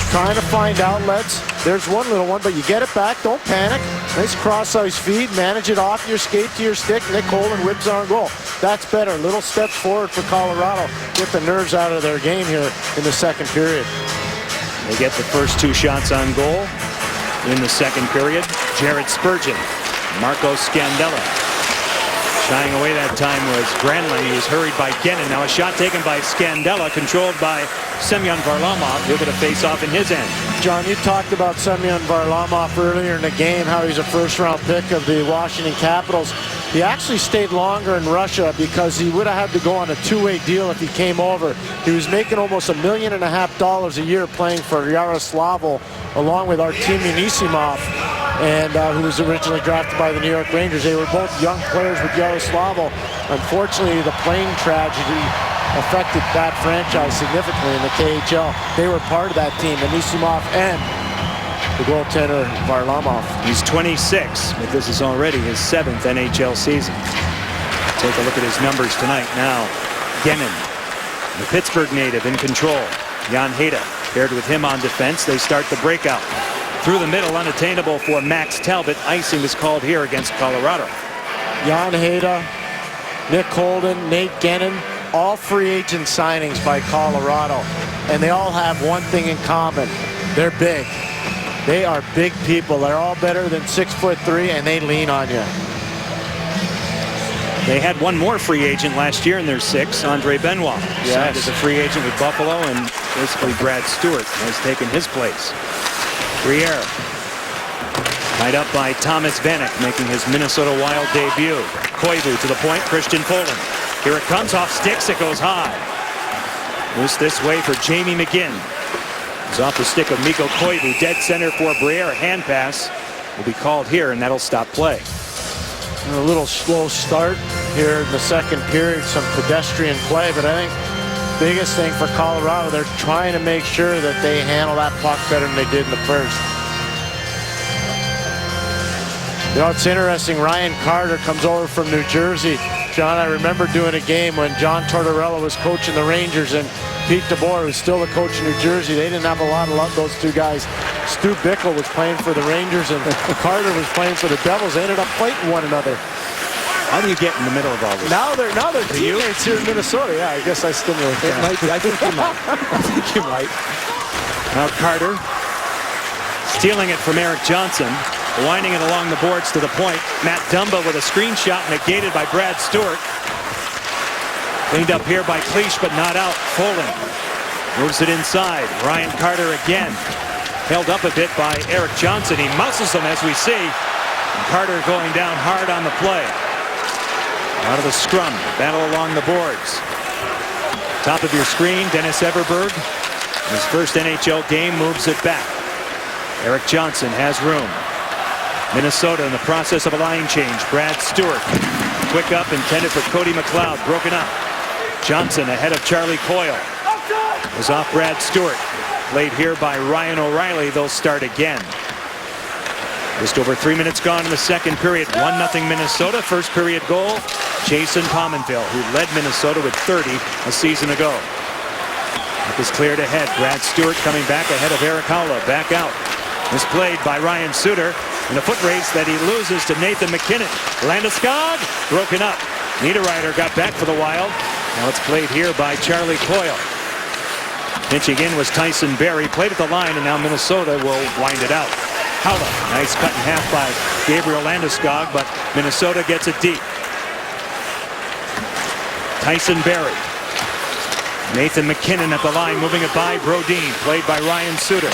trying to find outlets. There's one little one, but you get it back. Don't panic. Nice cross-ice feed. Manage it off your skate to your stick. Nick Holden whips on goal. That's better. Little steps forward for Colorado. Get the nerves out of their game here in the second period. They get the first 2 shots on goal in the second period. Jared Spurgeon, Marco Scandella. Shying away that time was Granlund. He was hurried by Gennin. Now a shot taken by Scandella, controlled by Semyon Varlamov. He'll get a face-off in his end. John, you talked about Semyon Varlamov earlier in the game, how he's a first-round pick of the Washington Capitals. He actually stayed longer in Russia because he would have had to go on a 2-way deal if he came over. He was making almost $1.5 million a year playing for Yaroslavl, along with Artemi Anisimov, and who was originally drafted by the New York Rangers. They were both young players with Yaroslavl. Unfortunately, the plane tragedy affected that franchise significantly in the KHL. They were part of that team, Anisimov and the goaltender Varlamov. He's 26, but this is already his 7th NHL season. Take a look at his numbers tonight now. Gennin, the Pittsburgh native, in control. Jan Hejda paired with him on defense. They start the breakout. Through the middle, unattainable for Max Talbot. Icing is called here against Colorado. Jan Hejda, Nick Holden, Nate Gennin, all free agent signings by Colorado. And they all have one thing in common. They're big. They are big people. They're all better than 6'3", and they lean on you. They had one more free agent last year in their 6, Andre Benoit. Yes. Signed as a free agent with Buffalo, and basically Brad Stewart has taken his place. Briere tied up by Thomas Vanek, making his Minnesota Wild debut. Koivu to the point, Christian Poland. Here it comes off sticks, it goes high. Loose this way for Jamie McGinn. It's off the stick of Mikko Koivu, dead center for Briere. A hand pass will be called here, and that'll stop play. A little slow start here in the second period, some pedestrian play, but I think the biggest thing for Colorado, they're trying to make sure that they handle that puck better than they did in the first. You know, it's interesting, Ryan Carter comes over from New Jersey. John, I remember doing a game when John Tortorella was coaching the Rangers and Pete DeBoer was still the coach in New Jersey. They didn't have a lot of love, those two guys. Stu Bickle was playing for the Rangers and Carter was playing for the Devils. They ended up fighting one another. How do you get in the middle of all this? Now they're teammates here in Minnesota. Yeah, I guess I stimulate that. I think you might. I think you might. Now Carter stealing it from Erik Johnson. Winding it along the boards to the point. Matt Dumba with a screenshot negated by Brad Stewart. Cleaned up here by Cleach, but not out. Folin moves it inside. Ryan Carter again. Held up a bit by Erik Johnson. He muscles him as we see. And Carter going down hard on the play. Out of the scrum. Battle along the boards. Top of your screen, Dennis Everberg. His first NHL game moves it back. Erik Johnson has room. Minnesota in the process of a line change. Brad Stewart. Quick up intended for Cody McLeod. Broken up. Johnson ahead of Charlie Coyle. Was off Brad Stewart. Played here by Ryan O'Reilly. They'll start again. Just over 3 minutes gone in the second period. 1-0 Minnesota. First period goal. Jason Pominville, who led Minnesota with 30 a season ago. Puck is cleared ahead. Brad Stewart coming back ahead of Erik Haula. Back out. Misplayed by Ryan Suter. In a foot race that he loses to Nathan MacKinnon. Landeskog broken up. Niederreiter got back for the Wild. Now it's played here by Charlie Coyle. Pinching in was Tyson Barrie. Played at the line, and now Minnesota will wind it out. Haula, nice cut in half by Gabriel Landeskog, but Minnesota gets it deep. Tyson Barrie. Nathan MacKinnon at the line, moving it by Brodin. Played by Ryan Suter.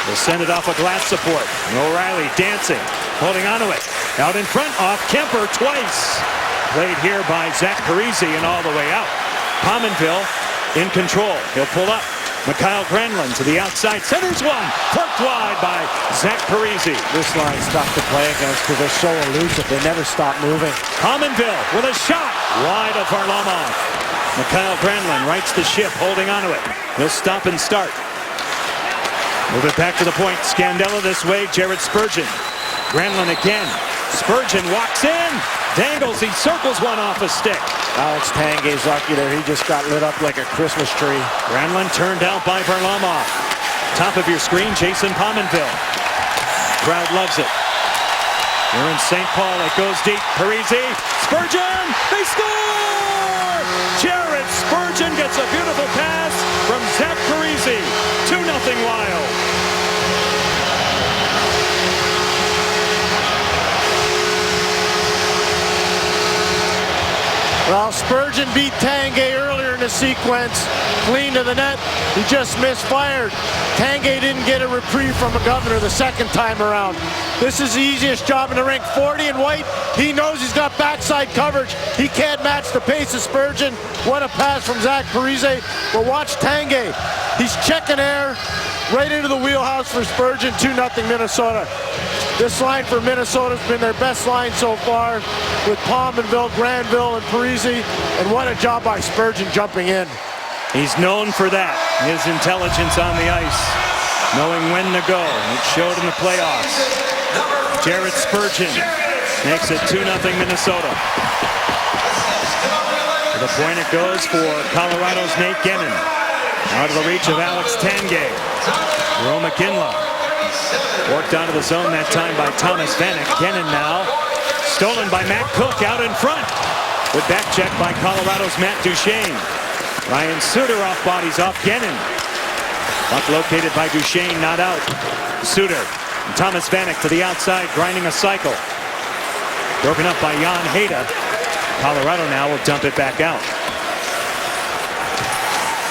They'll send it off a glass support. And O'Reilly dancing, holding onto it. Out in front, off Kemper twice. Played here by Zach Parise and all the way out. Pominville in control. He'll pull up. Mikael Granlund to the outside. Centers one. Poked wide by Zach Parise. This line's tough to play against because they're so elusive. They never stop moving. Pominville with a shot. Wide of Varlamov. Mikael Granlund rights the ship, holding onto it. He'll stop and start. Move it back to the point. Scandella this way. Jared Spurgeon. Granlund again. Spurgeon walks in. Dangles. He circles one off a stick. Alex Tanguay's lucky there. He just got lit up like a Christmas tree. Granlund turned out by Varlamov. Top of your screen, Jason Pominville. Crowd loves it. We're in St. Paul. It goes deep. Parise. Spurgeon. They score! Jared Spurgeon gets a beautiful pass from Zach Parise. 2-0 Wild. Well, Spurgeon beat Tanguay earlier in the sequence. Clean to the net. He just misfired. Tanguay didn't get a reprieve from a governor the second time around. This is the easiest job in the rink. 40 and White, he knows he's got backside coverage. He can't match the pace of Spurgeon. What a pass from Zach Parise. But watch Tanguay. He's checking air right into the wheelhouse for Spurgeon. 2-0 Minnesota. This line for Minnesota's been their best line so far with Pominville, Granville, and Parise. And what a job by Spurgeon jumping in. He's known for that. His intelligence on the ice. Knowing when to go. It showed in the playoffs. Jared Spurgeon makes it 2-0 Minnesota. To the point it goes for Colorado's Nate Gennin. Out of the reach of Alex Tanguay. Jarome Iginla. Worked out of the zone that time by Thomas Vanek. Gennin now. Stolen by Matt Cook out in front. With back check by Colorado's Matt Duchene. Ryan Suter off bodies off Gennin. Puck located by Duchene, not out. Suter. And Thomas Vanek to the outside, grinding a cycle. Broken up by Jan Hejda. Colorado now will dump it back out.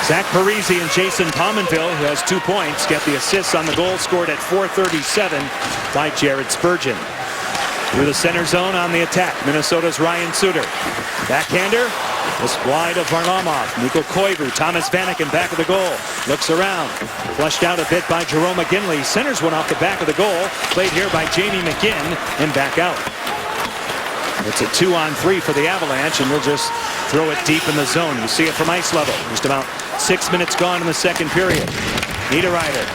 Zach Parise and Jason Pominville, who has 2 points, get the assists on the goal scored at 4:37 by Jared Spurgeon. Through the center zone on the attack, Minnesota's Ryan Suter. Backhander, just wide of Varlamov. Mikko Koivu, Thomas Vanek in back of the goal. Looks around, flushed out a bit by Jarome Iginla. Centers one off the back of the goal. Played here by Jamie McGinn and back out. It's a 2-on-3 for the Avalanche, and we'll just throw it deep in the zone. You see it from ice level. Just about 6 minutes gone in the second period. Niederreiter.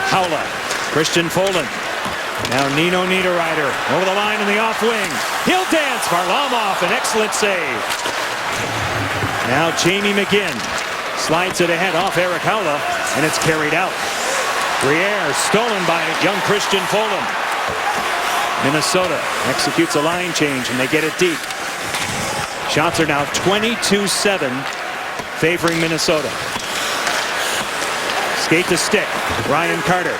Haula. Christian Folin. Now Nino Niederreiter over the line in the off wing. He'll dance. Varlamov, an excellent save. Now Jamie McGinn slides it ahead off Erik Haula, and it's carried out. Briere stolen by young Christian Folin. Minnesota executes a line change, and they get it deep. Shots are now 22-7, favoring Minnesota. Skate to stick. Ryan Carter.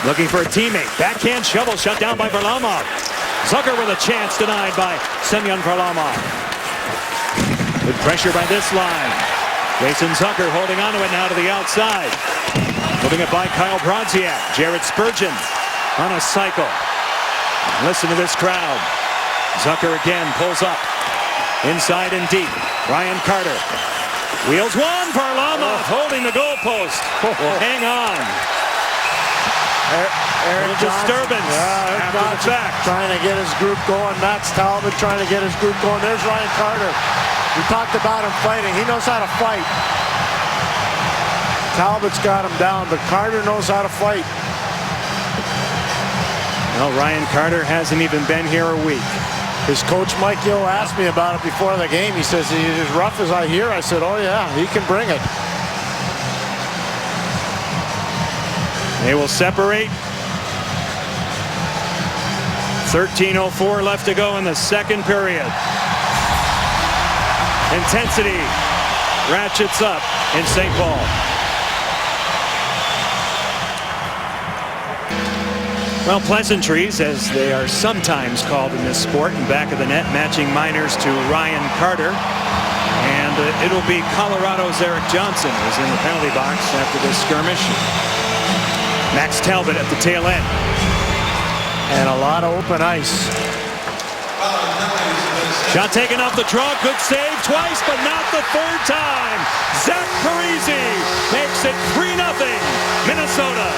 Looking for a teammate. Backhand shovel shut down by Varlamov. Zucker with a chance denied by Semyon Varlamov. Good pressure by this line. Jason Zucker holding onto it now to the outside. Moving it by Kyle Brodziak. Jared Spurgeon on a cycle. Listen to this crowd. Zucker again pulls up. Inside and deep. Ryan Carter. Wheels one. Varlamov holding the goalpost. Hang on. Eric disturbance after the fact. Trying to get his group going. Max Talbot trying to get his group going. There's Ryan Carter. We talked about him fighting. He knows how to fight. Talbot's got him down, but Carter knows how to fight. Well, Ryan Carter hasn't even been here a week. His coach, Mike Gill, asked me about it before the game. He says, he's as rough as I hear. I said, oh, yeah, he can bring it. They will separate. 13:04 left to go in the second period. Intensity ratchets up in St. Paul. Well, pleasantries, as they are sometimes called in this sport, in back of the net, matching minors to Ryan Carter. And it'll be Colorado's Eric Johnson who's in the penalty box after this skirmish. Max Talbot at the tail end. And a lot of open ice. Shot taken off the draw. Good save twice, but not the third time. Zach Parise makes it 3-0 Minnesota.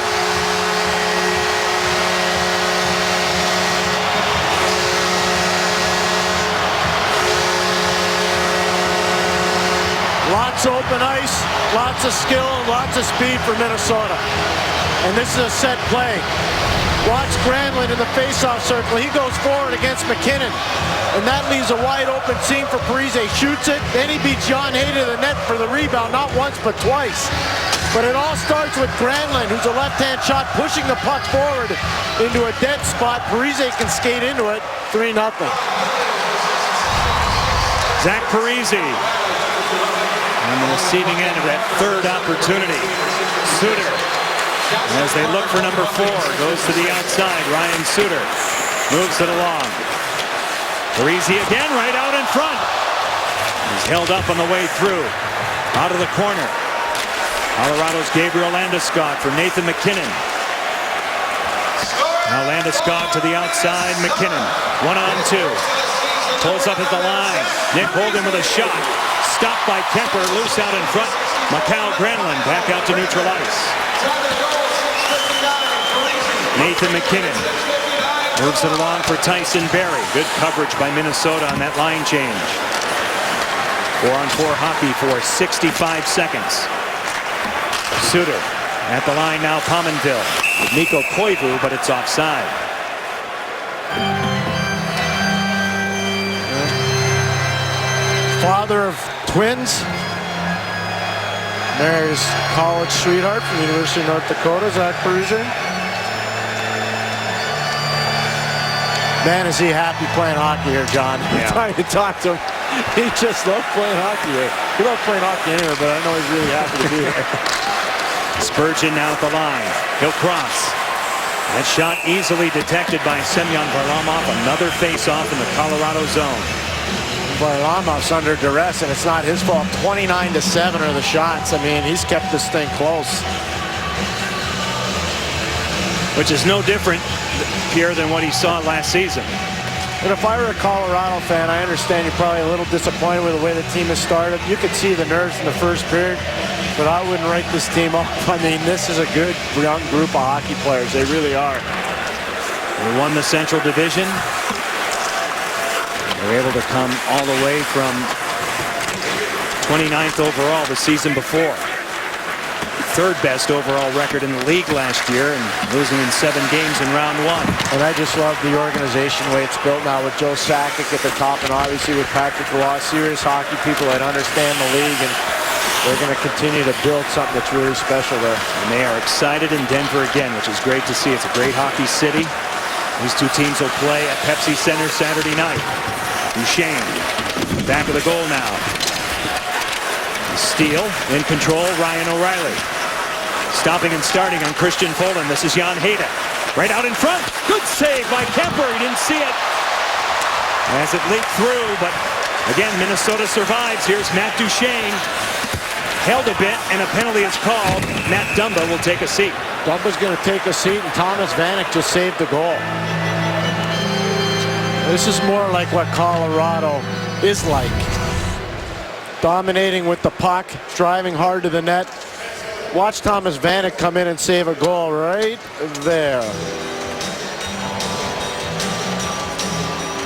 Lots of open ice, lots of skill, lots of speed for Minnesota. And this is a set play. Watch Granlund in the faceoff circle. He goes forward against McKinnon. And that leaves a wide open seam for Parise. Shoots it, then he beats John Hay to the net for the rebound, not once but twice. But it all starts with Granlund, who's a left-hand shot, pushing the puck forward into a dead spot. Parise can skate into it, 3-0. Zach Parise on the receiving end of that third opportunity. Suter, as they look for number 4, goes to the outside. Ryan Suter moves it along. Parise again, right out in front. He's held up on the way through. Out of the corner. Colorado's Gabriel Landeskog for Nathan MacKinnon. Now Landeskog to the outside. MacKinnon, 1-on-2. Pulls up at the line. Nick Hogan with a shot. Stopped by Kemper, loose out in front. Mikael Granlund back out to neutral ice. Nathan MacKinnon moves it along for Tyson Barrie. Good coverage by Minnesota on that line change. 4-on-4 hockey for 65 seconds. Suter at the line now. Pominville. Mikko Koivu, but it's offside. Father of twins. There's college sweetheart from the University of North Dakota, Zach Parise. Man, is he happy playing hockey here, John. I'm trying to talk to him. He just loves playing hockey here. He loves playing hockey anyway, but I know he's really happy to be here. Spurgeon now at the line. He'll cross. That shot easily detected by Semyon Varlamov. Another face-off in the Colorado zone. Varlamov's under duress, and it's not his fault. 29-7 are the shots. I mean, he's kept this thing close. Which is no different, Pierre, than what he saw last season. And if I were a Colorado fan, I understand you're probably a little disappointed with the way the team has started. You could see the nerves in the first period, but I wouldn't write this team off. I mean, this is a good young group of hockey players. They really are. They won the Central Division. They were able to come all the way from 29th overall the season before. Third best overall record in the league last year, and losing in 7 games in round 1. And I just love the organization, the way it's built now with Joe Sakic at the top, and obviously with Patrick Roy, serious hockey people that understand the league, and they're going to continue to build something that's really special there. And they are excited in Denver again, which is great to see. It's a great hockey city. These two teams will play at Pepsi Center Saturday night. Duchesne, back of the goal now. Steele in control, Ryan O'Reilly. Stopping and starting on Christian Folin. This is Jan Hejda. Right out in front. Good save by Kemper. He didn't see it as it leaked through, but again, Minnesota survives. Here's Matt Duchesne. Held a bit, and a penalty is called. Matt Dumba will take a seat. Dumba's going to take a seat, and Thomas Vanek just saved the goal. This is more like what Colorado is like. Dominating with the puck, driving hard to the net, Watch Thomas Vanek come in and save a goal right there.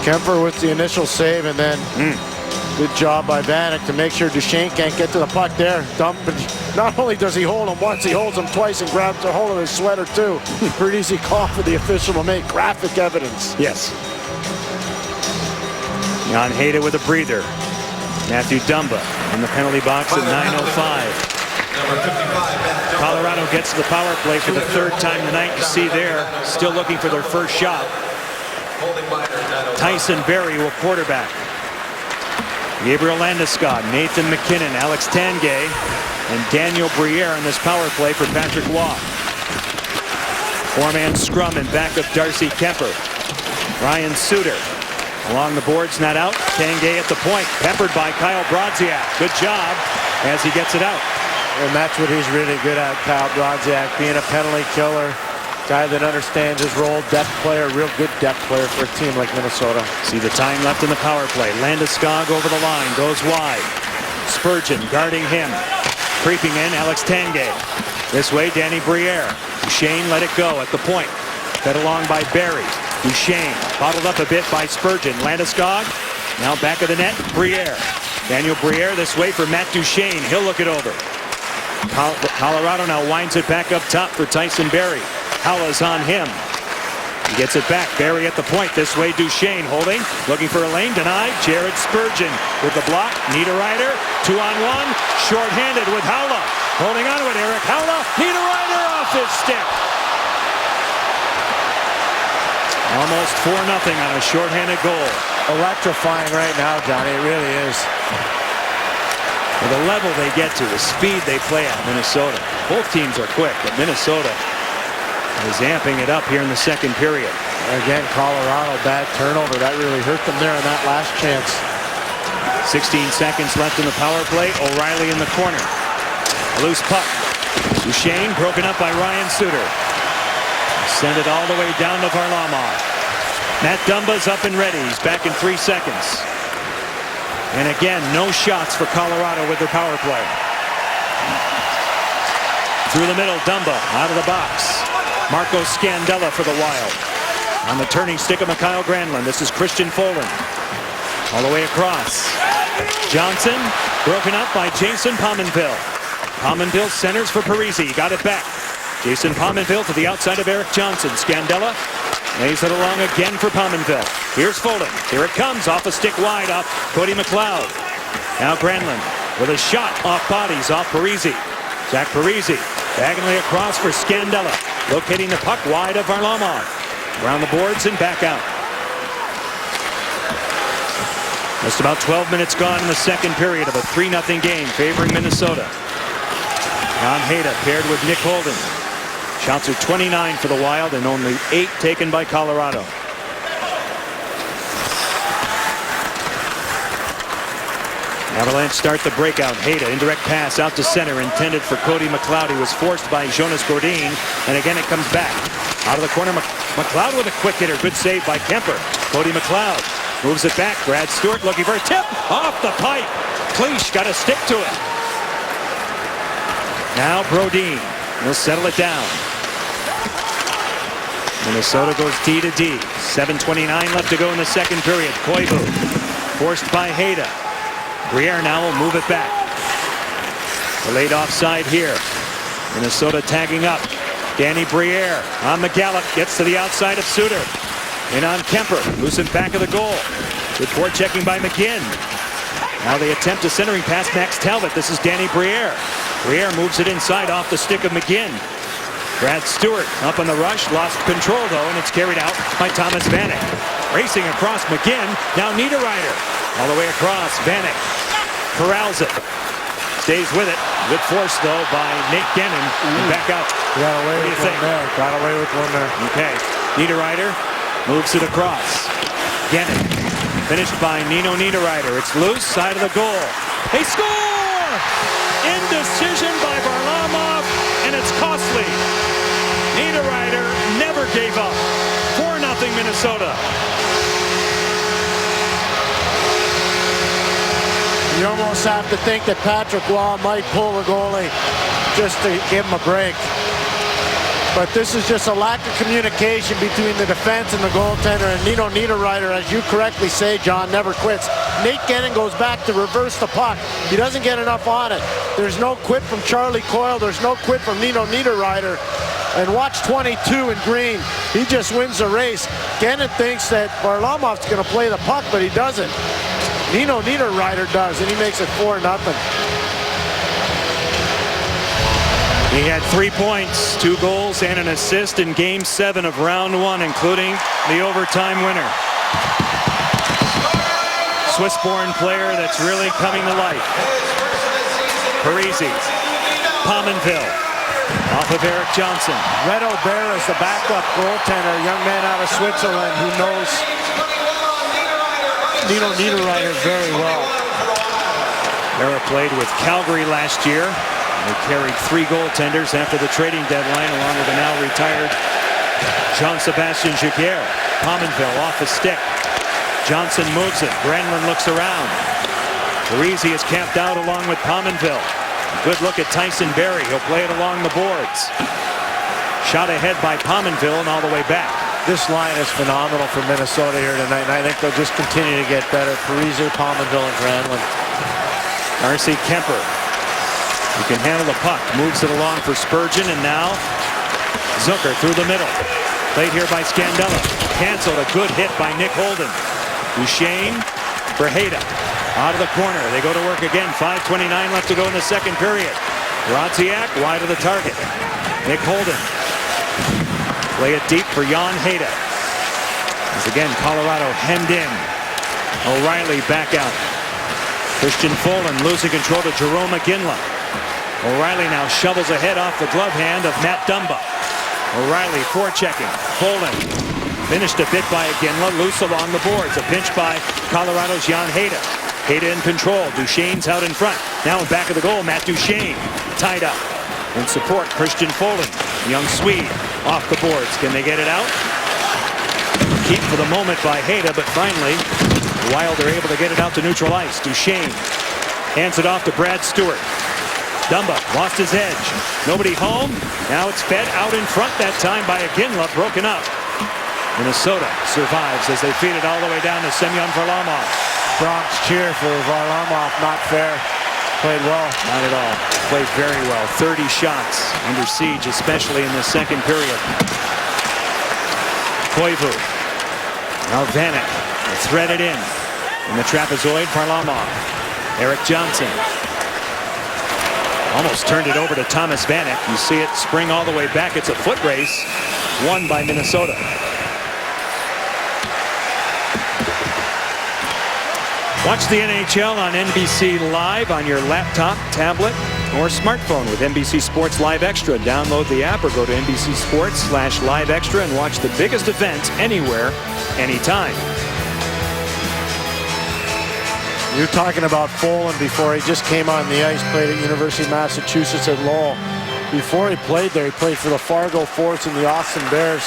Kemper with the initial save, and then good job by Vanek to make sure Duchesne can't get to the puck there. Not only does he hold him once, he holds him twice and grabs a hold of his sweater too. Pretty easy call for the official to make. Graphic evidence. Yes. Jan Hayda with a breather. Matthew Dumba in the penalty box at 9:05. Colorado gets to the power play for the third time tonight. You see there, still looking for their first shot. Tyson Barrie will quarterback. Gabriel Landeskog, Nathan McKinnon, Alex Tanguay, and Daniel Briere on this power play for Patrick Waugh. Four-man scrum in back of Darcy Kemper. Ryan Suter along the boards, not out. Tanguay at the point, peppered by Kyle Brodziak. Good job as he gets it out. And that's what he's really good at, Kyle Brodziak, being a penalty killer. Guy that understands his role, depth player, real good depth player for a team like Minnesota. See the time left in the power play. Landeskog over the line, goes wide. Spurgeon guarding him. Creeping in, Alex Tanguay. This way, Danny Briere. Duchesne let it go at the point. Fed along by Barrie. Duchesne bottled up a bit by Spurgeon. Landeskog now back of the net, Briere. Daniel Briere this way for Matt Duchesne. He'll look it over. Colorado now winds it back up top for Tyson Barrie. Halla's on him. He gets it back. Barrie at the point. This way, Duchesne holding. Looking for a lane. Denied. Jared Spurgeon with the block. Niederreiter. 2-on-1. Short-handed with Haula. Holding on to it. Eric Haula. Niederreiter off his stick. Almost 4-0 on a short-handed goal. Electrifying right now, Johnny. It really is. The level they get to, the speed they play at, Minnesota. Both teams are quick, but Minnesota is amping it up here in the second period. Again, Colorado, bad turnover. That really hurt them there on that last chance. 16 seconds left in the power play. O'Reilly in the corner. A loose puck. Duchesne broken up by Ryan Suter. Send it all the way down to Varlamov. Matt Dumba's up and ready. He's back in 3 seconds. And again, no shots for Colorado with their power play. Through the middle, Dumba out of the box. Marco Scandella for the Wild. On the turning stick of Mikael Granlund. This is Christian Folin. All the way across. Johnson broken up by Jason Pominville. Pominville centers for Parise. Got it back. Jason Pominville to the outside of Eric Johnson. Scandella lays it along again for Pominville. Here's Folin. Here it comes off a stick wide off Cody McLeod. Now Granlund with a shot off bodies off Parise. Zach Parise diagonally across for Scandella. Locating the puck wide of Varlamov. Around the boards and back out. Just about 12 minutes gone in the second period of a 3-0 game favoring Minnesota. Jan Hayda paired with Nick Holden. Shots are 29 for the Wild and only 8 taken by Colorado. Avalanche start the breakout. Hayda, indirect pass out to center, intended for Cody McLeod. He was forced by Jonas Gordin, and again it comes back. Out of the corner, McLeod with a quick hitter. Good save by Kemper. Cody McLeod moves it back. Brad Stewart looking for a tip. Off the pipe. Cleach got to stick to it. Now Brodin will settle it down. Minnesota goes D to D. 7:29 left to go in the second period. Koivu forced by Hayda. Briere now will move it back. Delayed offside here. Minnesota tagging up. Danny Briere on McGallop. Gets to the outside of Suter. In on Kemper. Loosened back of the goal. Good forechecking by McGinn. Now they attempt a centering pass. Max Talbot. This is Danny Briere. Briere moves it inside off the stick of McGinn. Brad Stewart up on the rush. Lost control though, and it's carried out by Thomas Vanek. Racing across McGinn. Now Niederreiter. All the way across. Vanek corrals it. Stays with it. Good force though by Nate Gannon. Back out. Got away with one there. Got away with one there. Okay. Niederreiter moves it across. Gannon finished by Nino Niederreiter. It's loose. Side of the goal. They score! Indecision by Varlamov, and it's costly. Niederreiter never gave up. 4-0 Minnesota. You almost have to think that Patrick Waugh might pull the goalie. just to give him a break. But this is just a lack of communication between the defense and the goaltender. And Nino Niederreiter, as you correctly say, John, never quits. Nate Gennon goes back to reverse the puck. He doesn't get enough on it. There's no quit from Charlie Coyle. There's no quit from Nino Niederreiter. And watch 22 in green. He just wins the race. Gennon thinks that Varlamov's going to play the puck, but he doesn't. Nino Niederreiter does, and he makes it 4-0. He had 3 points, 2 goals, and an assist in Game 7 of Round 1, including the overtime winner. Swiss-born player that's really coming to life. Parisi, Pominville, off of Erik Johnson. Red Aubert is the backup goaltender, a young man out of Switzerland who knows Nino Niederreiter very well. Era played with Calgary last year. They carried 3 goaltenders after the trading deadline, along with the now retired Jean-Sébastien Giguère. Pominville off the stick. Johnson moves it. Granlund looks around. Parisi is camped out along with Pominville. Good look at Tyson Barrie. He'll play it along the boards. Shot ahead by Pominville and all the way back. This line is phenomenal for Minnesota here tonight, and I think they'll just continue to get better. Parisi, Pominville, and Granlund. Darcy Kemper, who can handle the puck, moves it along for Spurgeon, and now Zucker through the middle. Played here by Scandella. Canceled, a good hit by Nick Holden. Duchesne for Hayda. Out of the corner, they go to work again. 5:29 left to go in the second period. Radziak wide of the target. Nick Holden. Play it deep for Jan Hayda. As again, Colorado hemmed in. O'Reilly back out. Christian Folin losing control to Jerome McGinley. O'Reilly now shovels ahead off the glove hand of Matt Dumba. O'Reilly forechecking. Folin finished a bit by Iginla, loose along the boards. A pinch by Colorado's Jan Hayda. Hayda in control. Duchesne's out in front. Now in back of the goal, Matt Duchesne tied up. In support, Christian Folin, young Swede, off the boards. Can they get it out? Keep for the moment by Hayda, but finally, the Wild are able to get it out to neutral ice. Duchesne hands it off to Brad Stewart. Dumba lost his edge. Nobody home. Now it's fed out in front that time by Iginla, broken up. Minnesota survives as they feed it all the way down to Semyon Varlamov. Bronx cheer for Varlamov, not fair. Played well. Not at all. Played very well. 30 shots under siege, especially in the second period. Koivu. Now Vanek threaded in the trapezoid. Varlamov. Erik Johnson. Almost turned it over to Thomas Vanek. You see it spring all the way back. It's a foot race. Won by Minnesota. Watch the NHL on NBC Live on your laptop, tablet, or smartphone with NBC Sports Live Extra. Download the app or go to NBC Sports/Live Extra and watch the biggest event anywhere, anytime. You're talking about Folin before he just came on the ice, played at University of Massachusetts at Lowell. Before he played there, he played for the Fargo Forts and the Austin Bears.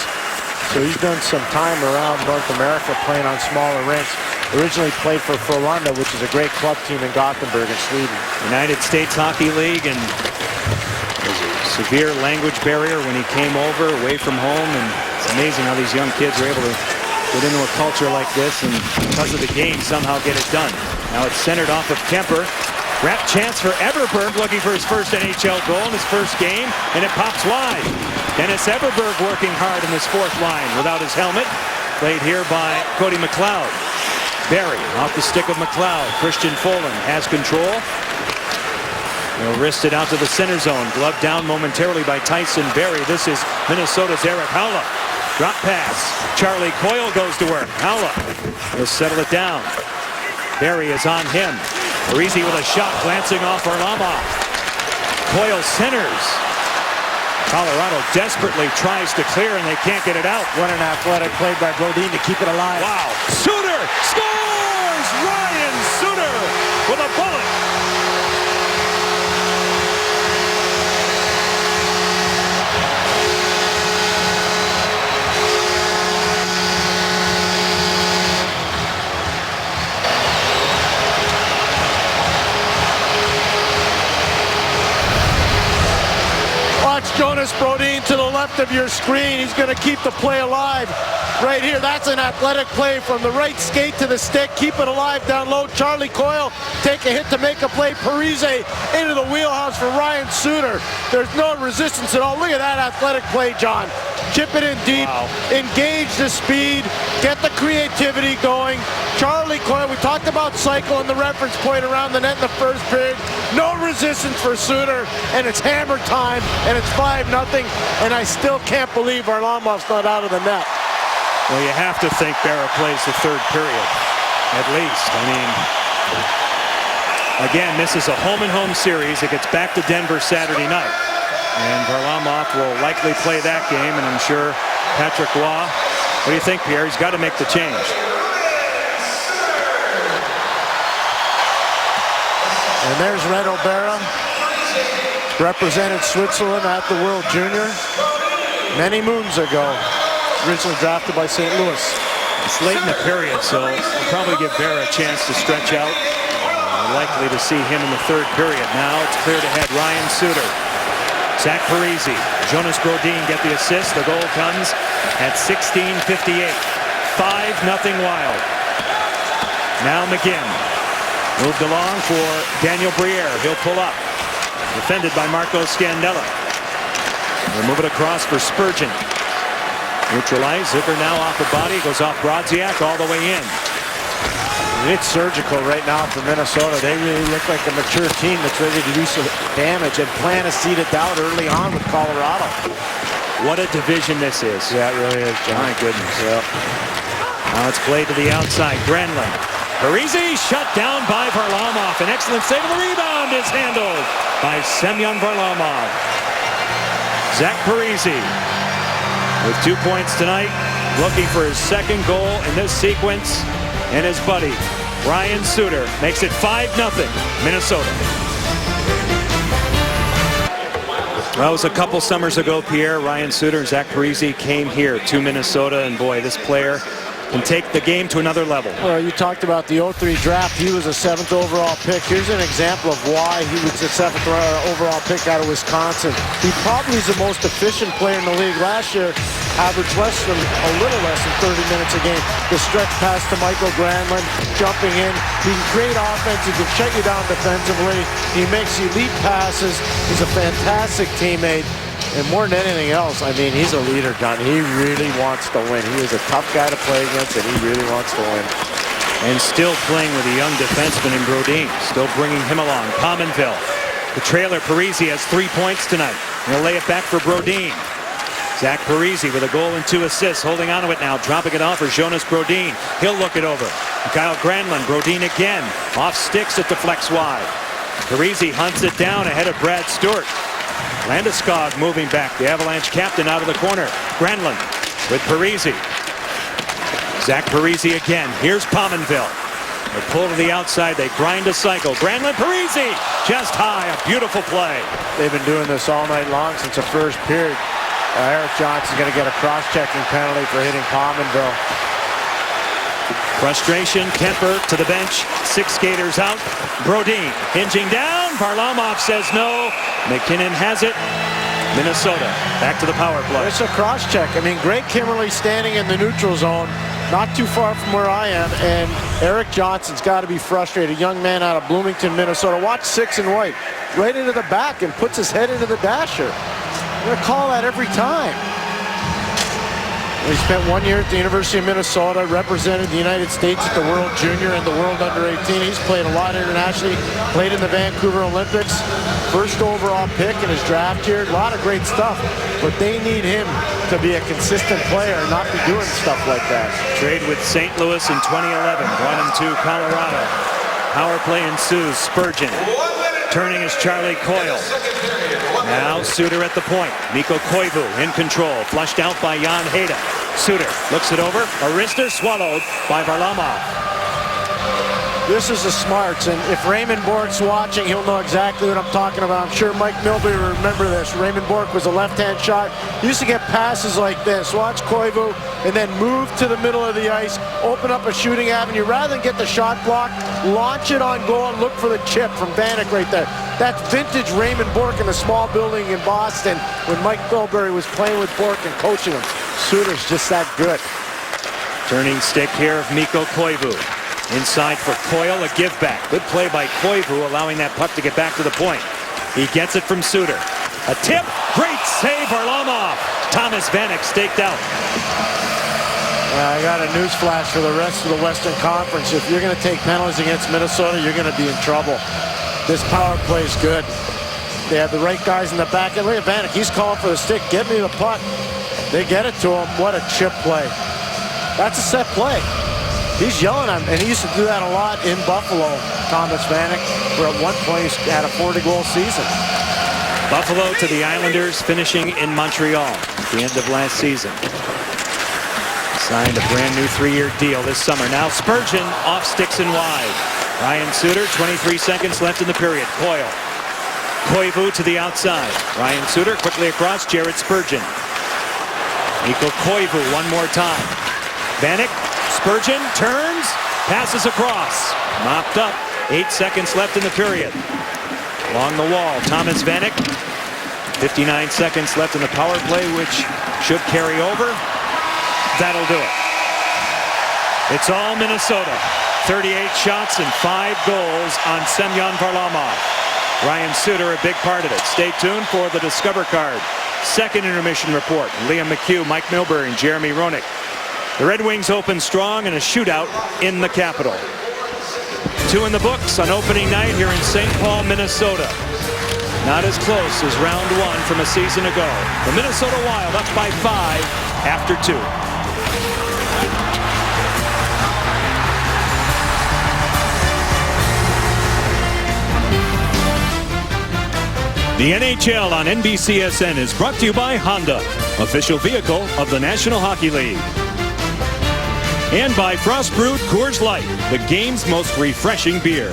So he's done some time around North America playing on smaller rinks. Originally played for Frölunda, which is a great club team in Gothenburg in Sweden. United States Hockey League, and there's a severe language barrier when he came over away from home, and it's amazing how these young kids are able to get into a culture like this and because of the game somehow get it done. Now it's centered off of Kemper. Wrap chance for Everberg, looking for his first NHL goal in his first game, and it pops wide. Dennis Everberg working hard in this fourth line without his helmet. Played here by Cody McLeod. Barrie off the stick of McLeod. Christian Folin has control. He'll wrist it out to the center zone. Gloved down momentarily by Tyson Barrie. This is Minnesota's Erik Haula. Drop pass. Charlie Coyle goes to work. Haula will settle it down. Barrie is on him. Parisi with a shot glancing off Varlamov. Coyle centers. Colorado desperately tries to clear, and they can't get it out. What an athletic play by Brodin to keep it alive. Wow. Suter scores! Ryan Suter with a bullet. the left of your screen. He's going to keep the play alive. Right here, that's an athletic play from the right skate to the stick. Keep it alive down low. Charlie Coyle take a hit to make a play. Parise into the wheelhouse for Ryan Suter. There's no resistance at all. Look at that athletic play, John. Chip it in deep, engage the speed, get the creativity going. Charlie Coyle, we talked about cycle and the reference point around the net in the first period. No resistance for Suter, and it's hammer time, and it's 5-0, and I still can't believe Varlamov's not out of the net. Well, you have to think Berra plays the third period, at least. I mean, again, this is a home-and-home series. It gets back to Denver Saturday night. And Varlamov will likely play that game, and I'm sure Patrick Roy, what do you think, Pierre? He's got to make the change. And there's Reto Berra, represented Switzerland at the World Junior many moons ago. Originally drafted by St. Louis. It's late in the period, so we'll probably give Berra a chance to stretch out. We're likely to see him in the third period. Now it's clear to head Ryan Suter. Zach Parise, Jonas Brodin get the assist. The goal comes at 16:58. 5-0 Wild. Now McGinn. Moved along for Daniel Briere. He'll pull up. Defended by Marco Scandella. They'll move it across for Spurgeon. Neutralized. Zucker now off the body. Goes off Brodziak all the way in. It's surgical right now for Minnesota. They really look like a mature team that's ready to do some damage and plant a seed of doubt early on with Colorado. What a division this is. Yeah, it really is, John. My goodness. Yep. Now it's played to the outside. Granlund. Parise shut down by Varlamov. An excellent save. The rebound is handled by Semyon Varlamov. Zach Parise with 2 points tonight, looking for his second goal in this sequence. And his buddy, Ryan Suter, makes it 5-0 Minnesota. Well, it was a couple summers ago, Pierre. Ryan Suter and Zach Parise came here to Minnesota, and boy, this player can take the game to another level. Well, you talked about the 03 draft. He was a 7th overall pick. Here's an example of why he was the 7th overall pick out of Wisconsin. He probably is the most efficient player in the league. Last year, averaged a little less than 30 minutes a game. The stretch pass to Michael Granlund, jumping in. He can create offense. He can shut you down defensively. He makes elite passes. He's a fantastic teammate. And more than anything else, I mean, he's a leader, John. He really wants to win. He is a tough guy to play against, and he really wants to win. And still playing with a young defenseman in Brodin. Still bringing him along. Pominville. The trailer, Parise, has 3 points tonight. He'll lay it back for Brodin. Zach Parise with a goal and 2 assists. Holding on to it now. Dropping it off for Jonas Brodin. He'll look it over. Kyle Granlund. Brodin again. Off sticks, it deflects wide. Parise hunts it down ahead of Brad Stewart. Landeskog moving back. The Avalanche captain out of the corner. Granlund with Parise. Zach Parise again. Here's Pominville. They pull to the outside. They grind a cycle. Granlund, Parise just high. A beautiful play. They've been doing this all night long since the first period. Eric Johnson's going to get a cross-checking penalty for hitting Pominville. Frustration. Kemper to the bench. 6 skaters out. Brodin hinging down. Varlamov says no. McKinnon has it. Minnesota back to the power play. It's a cross-check. I mean, Greg Kimmerly standing in the neutral zone, not too far from where I am, and Eric Johnson's got to be frustrated. A young man out of Bloomington, Minnesota. Watch 6 and white. Right into the back and puts his head into the dasher. I'm going to call that every time. He spent 1 year at the University of Minnesota, represented the United States at the World Junior and the World Under-18. He's played a lot internationally, played in the Vancouver Olympics, first overall pick in his draft year. A lot of great stuff, but they need him to be a consistent player and not be doing stuff like that. Trade with St. Louis in 2011, brought him to Colorado. Power play ensues. Spurgeon turning is Charlie Coyle. Now Suter at the point. Mikko Koivu in control. Flushed out by Jan Hejda. Suter looks it over. A wrister swallowed by Varlamov. This is the smarts, and if Raymond Bourque's watching, he'll know exactly what I'm talking about. I'm sure Mike Milbury will remember this. Raymond Bourque was a left-hand shot. He used to get passes like this. Watch Koivu, and then move to the middle of the ice, open up a shooting avenue. Rather than get the shot blocked, launch it on goal and look for the chip from Vanek right there. That's vintage Raymond Bourque in a small building in Boston when Mike Milbury was playing with Bourque and coaching him. Suter's just that good. Turning stick here of Mikko Koivu. Inside for Coyle, a give back. Good play by Koivu, allowing that puck to get back to the point. He gets it from Suter. A tip, great save, Varlamov. Thomas Vanek staked out. I got a news flash for the rest of the Western Conference. If you're going to take penalties against Minnesota, you're going to be in trouble. This power play is good. They have the right guys in the back. And look at Vanek, he's calling for the stick. Give me the puck. They get it to him. What a chip play. That's a set play. He's yelling at him, and he used to do that a lot in Buffalo, Thomas Vanek, where at one point he had a 40-goal season. Buffalo to the Islanders, finishing in Montreal at the end of last season. Signed a brand new 3-year deal this summer. Now Spurgeon off sticks and wide. Ryan Suter, 23 seconds left in the period. Coyle. Koivu to the outside. Ryan Suter quickly across. Jared Spurgeon. Mikko Koivu one more time. Vanek. Spurgeon turns, passes across. Mopped up. 8 seconds left in the period. Along the wall, Thomas Vanek. 59 seconds left in the power play, which should carry over. That'll do it. It's all Minnesota. 38 shots and 5 goals on Semyon Varlamov. Ryan Suter a big part of it. Stay tuned for the Discover Card. Second intermission report. Liam McHugh, Mike Milbury, and Jeremy Roenick. The Red Wings open strong in a shootout in the Capitol. 2 in the books on opening night here in St. Paul, Minnesota. Not as close as round 1 from a season ago. The Minnesota Wild up by 5 after 2. The NHL on NBCSN is brought to you by Honda, official vehicle of the National Hockey League. And by Frost Brewed Coors Light, the game's most refreshing beer.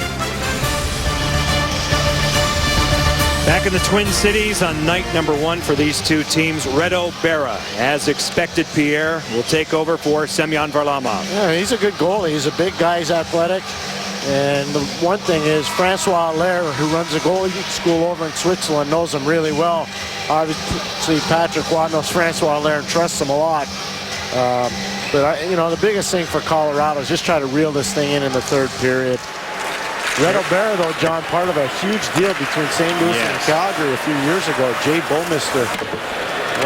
Back in the Twin Cities on night number 1 for these two teams, Reto Berra, as expected, Pierre, will take over for Semyon Varlamov. Yeah, he's a good goalie. He's a big guy. He's athletic. And the one thing is, Francois Allaire, who runs a goalie school over in Switzerland, knows him really well. Obviously, Patrick Watt knows Francois Allaire and trusts him a lot. But, you know, the biggest thing for Colorado is just try to reel this thing in the third period. Reto Berra, though, John, part of a huge deal between St. Louis and Calgary a few years ago. Jay Bouwmeester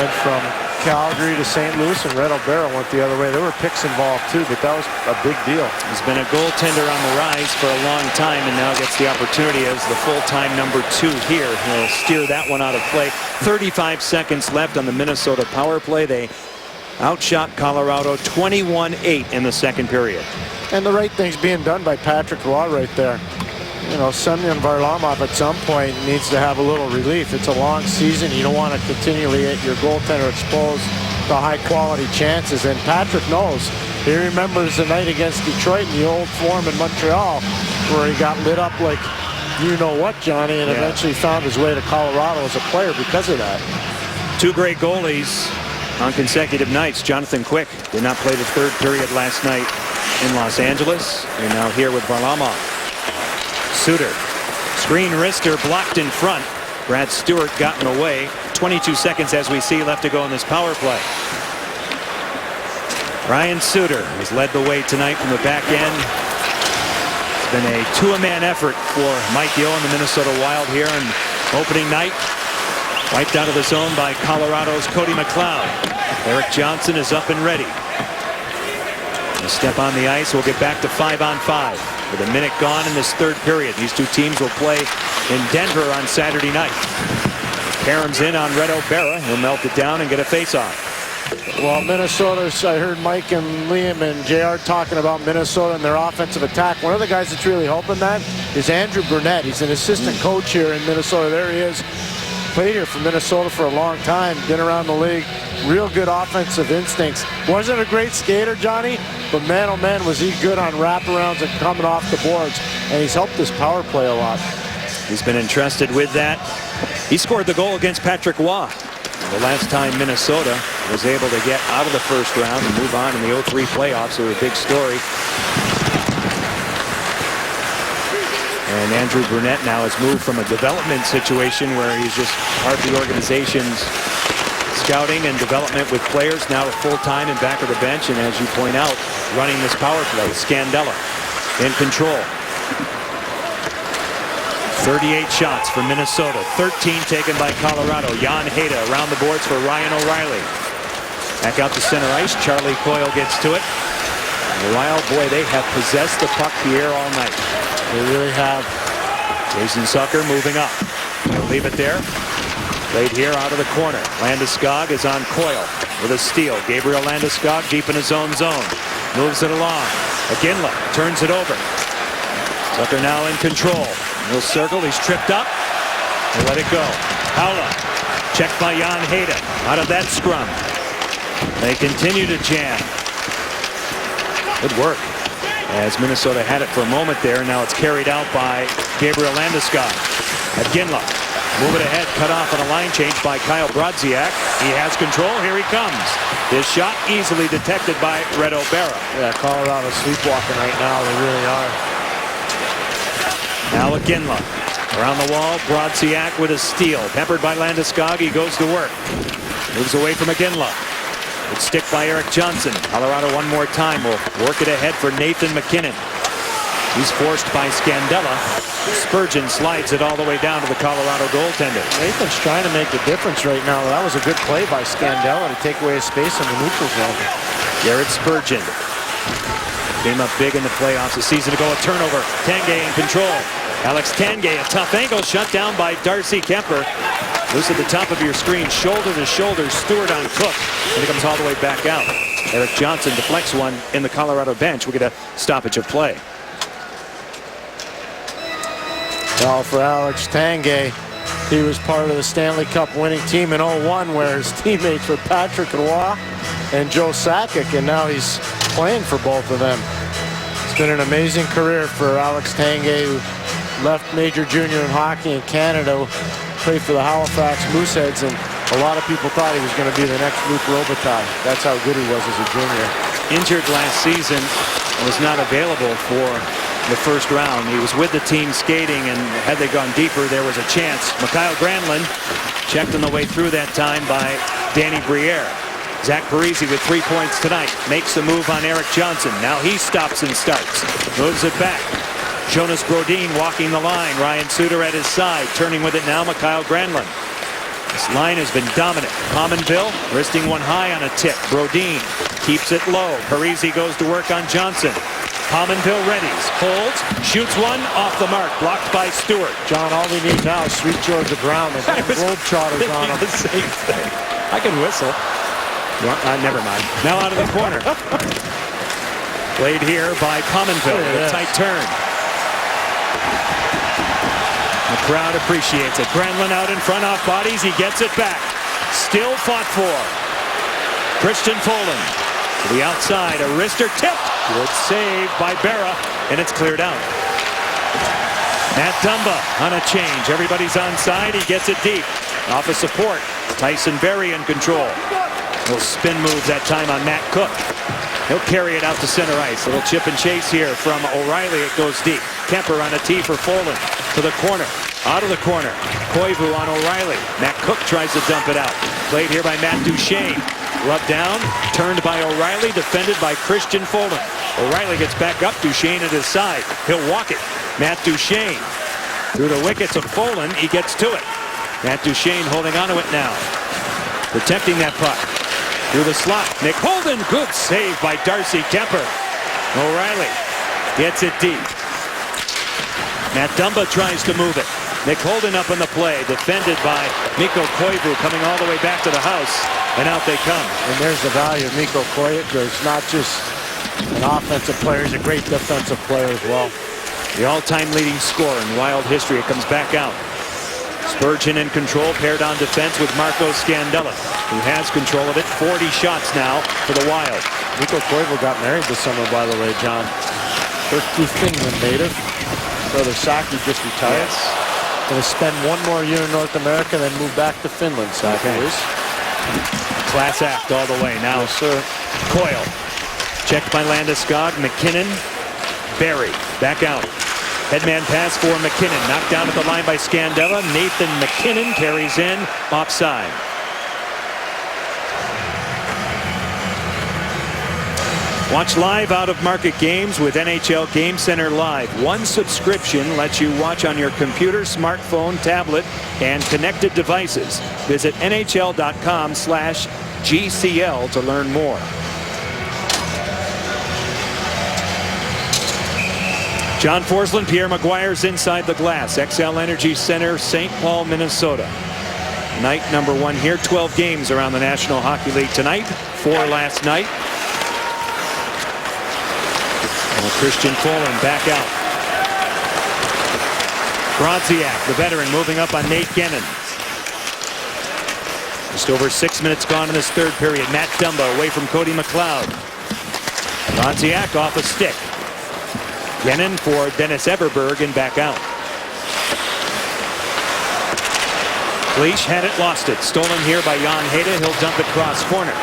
went from Calgary to St. Louis, and Reto Berra went the other way. There were picks involved, too, but that was a big deal. He's been a goaltender on the rise for a long time, and now gets the opportunity as the full-time number 2 here. He'll steer that one out of play. 35 seconds left on the Minnesota power play. They outshot Colorado 21-8 in the second period. And the right thing's being done by Patrick Roy right there. You know, Semyon Varlamov at some point needs to have a little relief. It's a long season. You don't want to continually get your goaltender exposed to high-quality chances. And Patrick knows. He remembers the night against Detroit in the old form in Montreal where he got lit up like you-know-what, Johnny, and eventually found his way to Colorado as a player because of that. 2 great goalies on consecutive nights. Jonathan Quick did not play the third period last night in Los Angeles. And now here with Varlamov. Suter. Screen wrister blocked in front. Brad Stewart gotten away. 22 seconds as we see left to go in this power play. Ryan Suter has led the way tonight from the back end. It's been a 2-man effort for Mike Yeo and the Minnesota Wild here on opening night. Wiped out of the zone by Colorado's Cody McLeod. Eric Johnson is up and ready. A step on the ice. We'll get back to 5-on-5. With a minute gone in this third period. These two teams will play in Denver on Saturday night. Karam's in on Reto Berra. He'll melt it down and get a face-off. Well, Minnesota's, I heard Mike and Liam and JR talking about Minnesota and their offensive attack. One of the guys that's really helping that is Andrew Burnett. He's an assistant coach here in Minnesota. There he is. Played here for Minnesota for a long time. Been around the league. real good offensive instincts. Wasn't a great skater, Johnny, but man, oh man, was he good on wraparounds and coming off the boards. And he's helped his power play a lot. He's been entrusted with that. He scored the goal against Patrick Waugh the last time Minnesota was able to get out of the first round and move on in the 03 playoffs. It was a big story. And Andrew Brunette now has moved from a development situation where he's just part of the organization's scouting and development with players, now to full-time and back of the bench. And as you point out, running this power play. Scandella in control. 38 shots for Minnesota, 13 taken by Colorado. Jan Hejda around the boards for Ryan O'Reilly. Back out to center ice. Charlie Coyle gets to it. The Wild, boy, they have possessed the puck here all night. They really have. Jason Zucker moving up. He'll leave it there. Played here out of the corner. Landeskog is on Coyle with a steal. Gabriel Landeskog deep in his own zone. Moves it along. Iginla turns it over. Zucker now in control. He'll circle. He's tripped up. He'll let it go. Haula. Checked by Jan Hejda. Out of that scrum. They continue to jam. Good work. As Minnesota had it for a moment there. Now it's carried out by Gabriel Landeskog. Iginla. Move it ahead. Cut off on a line change by Kyle Brodziak. He has control. Here he comes. His shot easily detected by Reto Berra. Yeah, Colorado sleepwalking right now. They really are. Now Iginla around the wall. Brodziak with a steal. Peppered by Landeskog. He goes to work. Moves away from Iginla. Good stick by Erik Johnson. Colorado one more time will work it ahead for Nathan MacKinnon. He's forced by Scandella. Spurgeon slides it all the way down to the Colorado goaltender. Nathan's trying to make a difference right now. That was a good play by Scandella to take away his space in the neutral zone. Garrett Spurgeon came up big in the playoffs a season ago. A turnover. Tanguay in control. Alex Tanguay, a tough angle shut down by Darcy Kemper. Loose at the top of your screen, shoulder to shoulder, Stewart on Cook, and it comes all the way back out. Erik Johnson deflects one in the Colorado bench. We get a stoppage of play. Well, for Alex Tanguay, he was part of the Stanley Cup winning team in 01, where his teammates were Patrick Roy and Joe Sakic, and now he's playing for both of them. It's been an amazing career for Alex Tanguay, who left major junior in hockey in Canada, played for the Halifax Mooseheads, and a lot of people thought he was going to be the next Luc Robitaille. That's how good he was as a junior. Injured last season, was not available for the first round. He was with the team skating, and had they gone deeper, there was a chance. Mikael Granlund checked on the way through that time by Danny Briere. Zach Parise with 3 points tonight. Makes a move on Erik Johnson. Now he stops and starts. Moves it back. Jonas Brodin walking the line. Ryan Suter at his side. Turning with it now, Mikael Granlund. This line has been dominant. Pominville wristing one high on a tip. Brodin keeps it low. Parise goes to work on Johnson. Pominville readies, holds, shoots one off the mark, blocked by Stewart. John, all we need now is Sweet Georgia Brown. The Globetrotters on him. The same thing. I can whistle. Never mind. Now out of the corner. Played here by Pominville. A tight turn. The crowd appreciates it. Granlund out in front off bodies. He gets it back. Still fought for. Christian Folin to the outside. A wrister tipped. Good save by Berra, and it's cleared out. Matt Dumba on a change. Everybody's on side. He gets it deep. Off a support. Tyson Berry in control. Little spin move that time on Matt Cook. He'll carry it out to center ice. Little chip and chase here from O'Reilly. It goes deep. Kemper on a tee for Folin. To the corner. Out of the corner. Koivu on O'Reilly. Matt Cook tries to dump it out. Played here by Matt Duchene. Rubbed down. Turned by O'Reilly. Defended by Christian Folin. O'Reilly gets back up. Duchene at his side. He'll walk it. Matt Duchene. Through the wickets of Folin. He gets to it. Matt Duchene holding onto it now. Protecting that puck. Through the slot. Nick Holden. Good save by Darcy Kemper. O'Reilly gets it deep. Matt Dumba tries to move it. Nick Holden up on the play. Defended by Mikko Koivu coming all the way back to the house. And out they come. And there's the value of Mikko Koivu. He's not just an offensive player. He's a great defensive player as well. The all-time leading scorer in Wild history. It comes back out. Spurgeon in control, paired on defense with Marco Scandella, who has control of it. 40 shots now for the Wild. Mikko Koivu got married this summer, by the way, John. Turkey Finland native. Brother Saki just retired. Yes. Going to spend one more year in North America, then move back to Finland, Saki is. Class act all the way. Now, Yes, sir. Coyle. Checked by Landeskog. McKinnon. Barry back out. Headman pass for McKinnon. Knocked down at the line by Scandella. Nathan McKinnon carries in. Offside. Watch live out-of-market games with NHL Game Center Live. One subscription lets you watch on your computer, smartphone, tablet, and connected devices. Visit NHL.com/GCL to learn more. John Forsland, Pierre Maguire's inside the glass. XL Energy Center, St. Paul, Minnesota. Night number 1 here. 12 games around the National Hockey League tonight. 4 last night. And Christian Folin back out. Brodziak, the veteran, moving up on Nate Gennon. Just over 6 minutes gone in this third period. Matt Dumba away from Cody McLeod. Brodziak off a stick. Gennon for Dennis Everberg and back out. Leash had it, lost it. Stolen here by Jan Hejda. He'll dump it cross corner.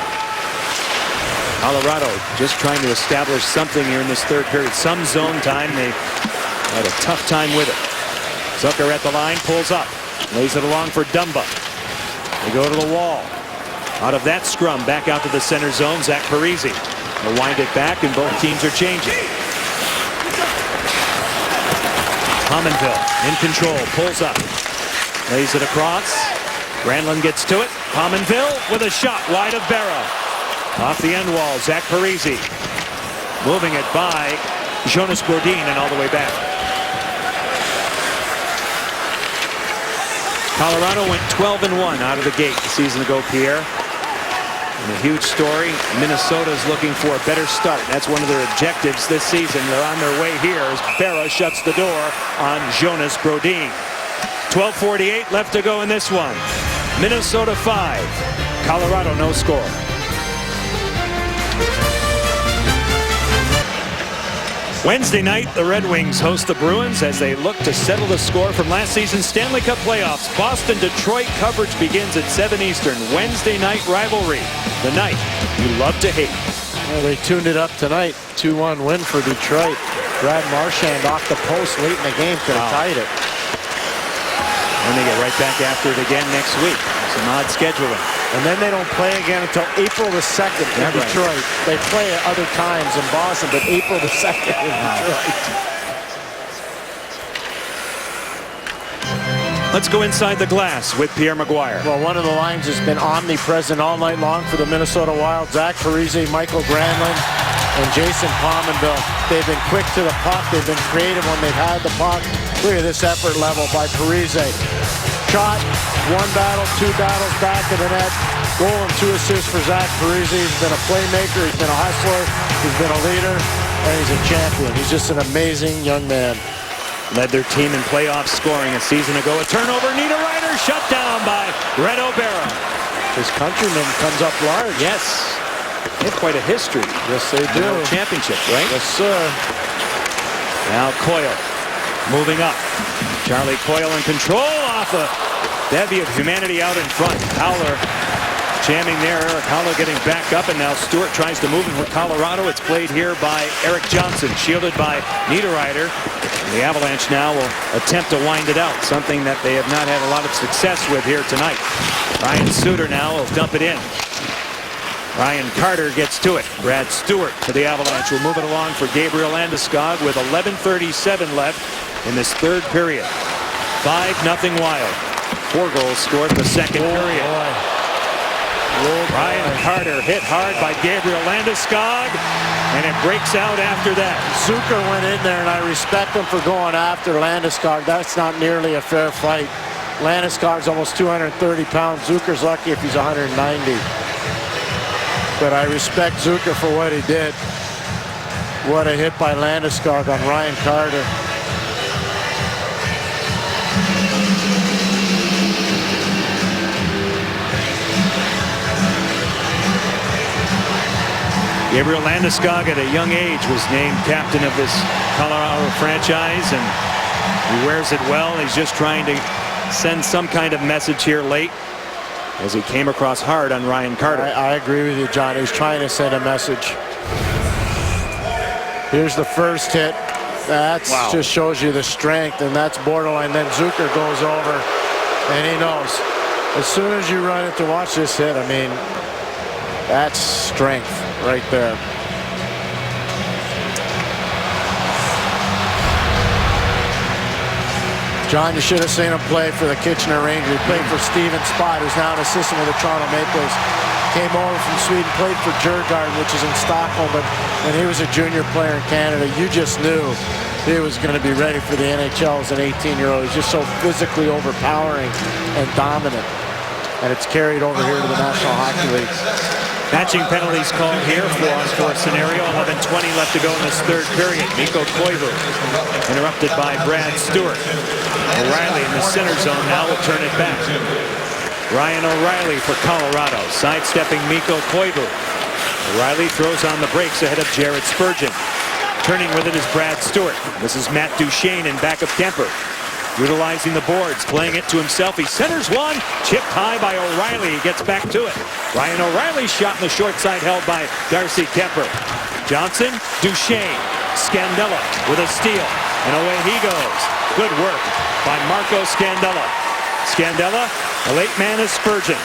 Colorado just trying to establish something here in this third period. Some zone time. They had a tough time with it. Zucker at the line, pulls up. Lays it along for Dumba. They go to the wall. Out of that scrum, back out to the center zone, Zach Parise. They'll wind it back, and both teams are changing. Pominville in control, pulls up. Lays it across. Granlund gets to it. Pominville with a shot wide of Barra. Off the end wall, Zach Parise. Moving it by Jonas Brodin and all the way back. Colorado went 12-1 out of the gate the season ago, Pierre. And a huge story. Minnesota's looking for a better start. That's one of their objectives this season. They're on their way here as Barra shuts the door on Jonas Brodin. 12:48 left to go in this one. Minnesota 5. Colorado no score. Wednesday night, the Red Wings host the Bruins as they look to settle the score from last season's Stanley Cup playoffs. Boston-Detroit coverage begins at 7 Eastern. Wednesday night rivalry. The night you love to hate. Well, they tuned it up tonight. 2-1 win for Detroit. Brad Marchand off the post late in the game could have tied it. And they get right back after it again next week. Some odd scheduling. And then they don't play again until April the 2nd in Detroit. Right. They play at other times in Boston, but April the 2nd in Detroit. Let's go inside the glass with Pierre Maguire. Well, one of the lines has been omnipresent all night long for the Minnesota Wild. Zach Parise, Michael Granlund, and Jason Pominville. They've been quick to the puck. They've been creative when they've had the puck. Look at this effort level by Parise. Shot, 1 battle, 2 battles back in the net. Goal and 2 assists for Zach Parise. He's been a playmaker. He's been a hustler. He's been a leader. And he's a champion. He's just an amazing young man. Led their team in playoff scoring a season ago. A turnover. Niederreiter shut down by Reto Berra. His countryman comes up large. Yes. They have quite a history. Yes, they do. Championship, right? Yes, sir. Now Coyle moving up. Charlie Coyle in control off a bevy of humanity out in front. Howler jamming there. Eric Howler getting back up, and now Stewart tries to move it for Colorado. It's played here by Eric Johnson, shielded by Niederreiter. The Avalanche now will attempt to wind it out, something that they have not had a lot of success with here tonight. Ryan Suter now will dump it in. Ryan Carter gets to it. Brad Stewart for the Avalanche will move it along for Gabriel Landeskog with 11:37 left in this third period. 5-0 Wild. 4 goals scored in the second period. Ryan Carter hit hard by Gabriel Landeskog, and it breaks out after that. Zucker went in there, and I respect him for going after Landeskog. That's not nearly a fair fight. Landeskog's almost 230 pounds. Zucker's lucky if he's 190. But I respect Zucker for what he did. What a hit by Landeskog on Ryan Carter. Gabriel Landeskog at a young age was named captain of this Colorado franchise, and he wears it well. He's just trying to send some kind of message here late as he came across hard on Ryan Carter. I agree with you, John. He's trying to send a message. Here's the first hit. That just shows you the strength, and that's borderline. Then Zucker goes over, and he knows. As soon as you run it to watch this hit, I mean, that's strength right there. John, you should have seen him play for the Kitchener Rangers. He played for Steven Spott, who's now an assistant with the Toronto Maple Leafs. Came over from Sweden, played for Djurgården, which is in Stockholm, but when he was a junior player in Canada, you just knew he was going to be ready for the NHL as an 18-year-old. He's just so physically overpowering and dominant. And it's carried over here to the National Hockey League. Matching penalties called here, 4-on-4 scenario. 11:20 left to go in this third period. Mikko Koivu interrupted by Brad Stewart. O'Reilly in the center zone now will turn it back. Ryan O'Reilly for Colorado, sidestepping Mikko Koivu. O'Reilly throws on the brakes ahead of Jared Spurgeon. Turning with it is Brad Stewart. This is Matt Duchene in back of Kemper. Utilizing the boards, playing it to himself. He centers one, chipped high by O'Reilly. He gets back to it. Ryan O'Reilly shot in the short side held by Darcy Kemper. Johnson, Duchene, Scandella with a steal, and away he goes. Good work by Marco Scandella. Scandella, a late man is Spurgeon.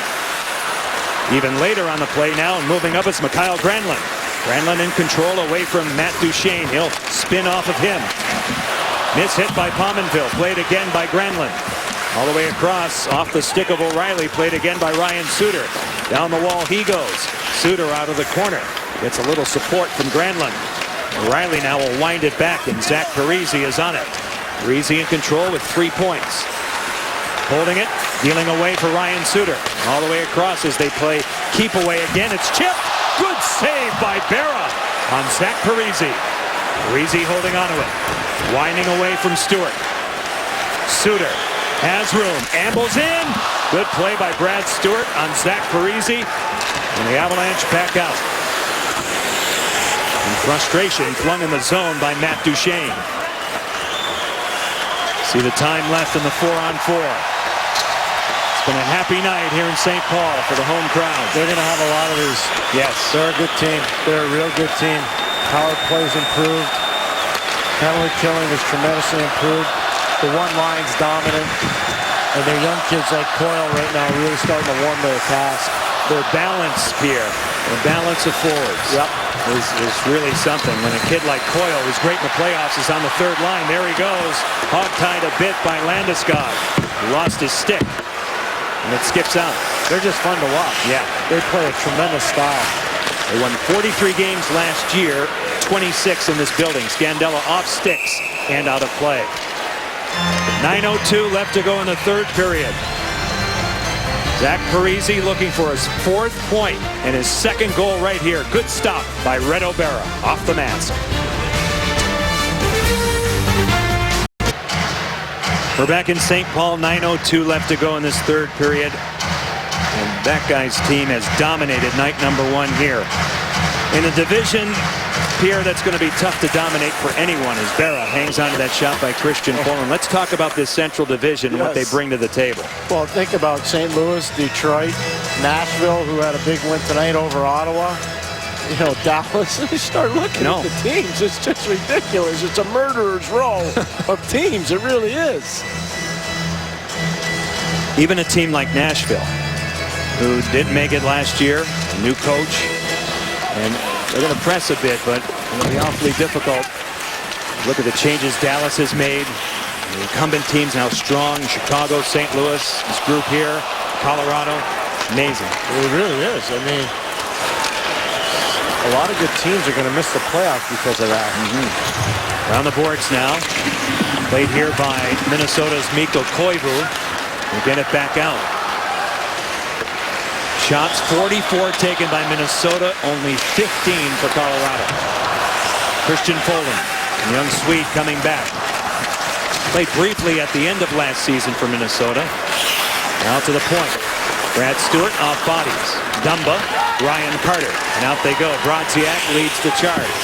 Even later on the play now, and moving up is Mikael Granlund. Granlund in control away from Matt Duchene. He'll spin off of him. Miss hit by Pominville, played again by Granlund. All the way across, off the stick of O'Reilly, played again by Ryan Suter. Down the wall he goes. Suter out of the corner. Gets a little support from Granlund. O'Reilly now will wind it back, and Zach Parise is on it. Parise in control with 3 points. Holding it, dealing away for Ryan Suter. All the way across as they play keep away again. It's chipped. Good save by Berra on Zach Parise. Parise holding on to it. Winding away from Stewart. Suter has room. Ambles in. Good play by Brad Stewart on Zach Parise. And the Avalanche back out. In frustration, flung in the zone by Matt Duchene. See the time left in the 4-on-4. It's been a happy night here in St. Paul for the home crowd. They're going to have a lot of these. Yes. They're a good team. They're a real good team. Power play's improved. Penalty killing is tremendously improved. The one line's dominant. And their young kids like Coyle right now really starting to warm their task. Their balance, Pierre, the balance of forwards is really something. When a kid like Coyle, who's great in the playoffs, is on the third line, there he goes. Hog-tied a bit by Landeskog. He lost his stick, and it skips out. They're just fun to watch. Yeah. They play a tremendous style. They won 43 games last year, 26 in this building. Scandella off sticks and out of play. 9:02 left to go in the third period. Zach Parise looking for his 4th point and his 2nd goal right here. Good stop by Reto Berra off the mask. We're back in St. Paul. 9:02 left to go in this third period. And that guy's team has dominated night number 1 here. In the division, Pierre, that's going to be tough to dominate for anyone as Berra hangs on to that shot by Christian Poland. Let's talk about this Central Division and what they bring to the table. Well, think about St. Louis, Detroit, Nashville, who had a big win tonight over Ottawa. You know, Dallas. You start looking at the teams. It's just ridiculous. It's a murderer's row of teams. It really is. Even a team like Nashville, who didn't make it last year, a new coach, and they're going to press a bit, but it'll be awfully difficult. Look at the changes Dallas has made. The incumbent teams now strong. Chicago, St. Louis, this group here, Colorado, amazing. It really is. I mean, a lot of good teams are going to miss the playoffs because of that. Around the boards now. Played here by Minnesota's Mikko Koivu. We'll get it back out. Shots 44 taken by Minnesota, only 15 for Colorado. Christian Poland, young Swede coming back. Played briefly at the end of last season for Minnesota. Now to the point. Brad Stewart off bodies. Dumba, Ryan Carter. And out they go. Brodziak leads the charge.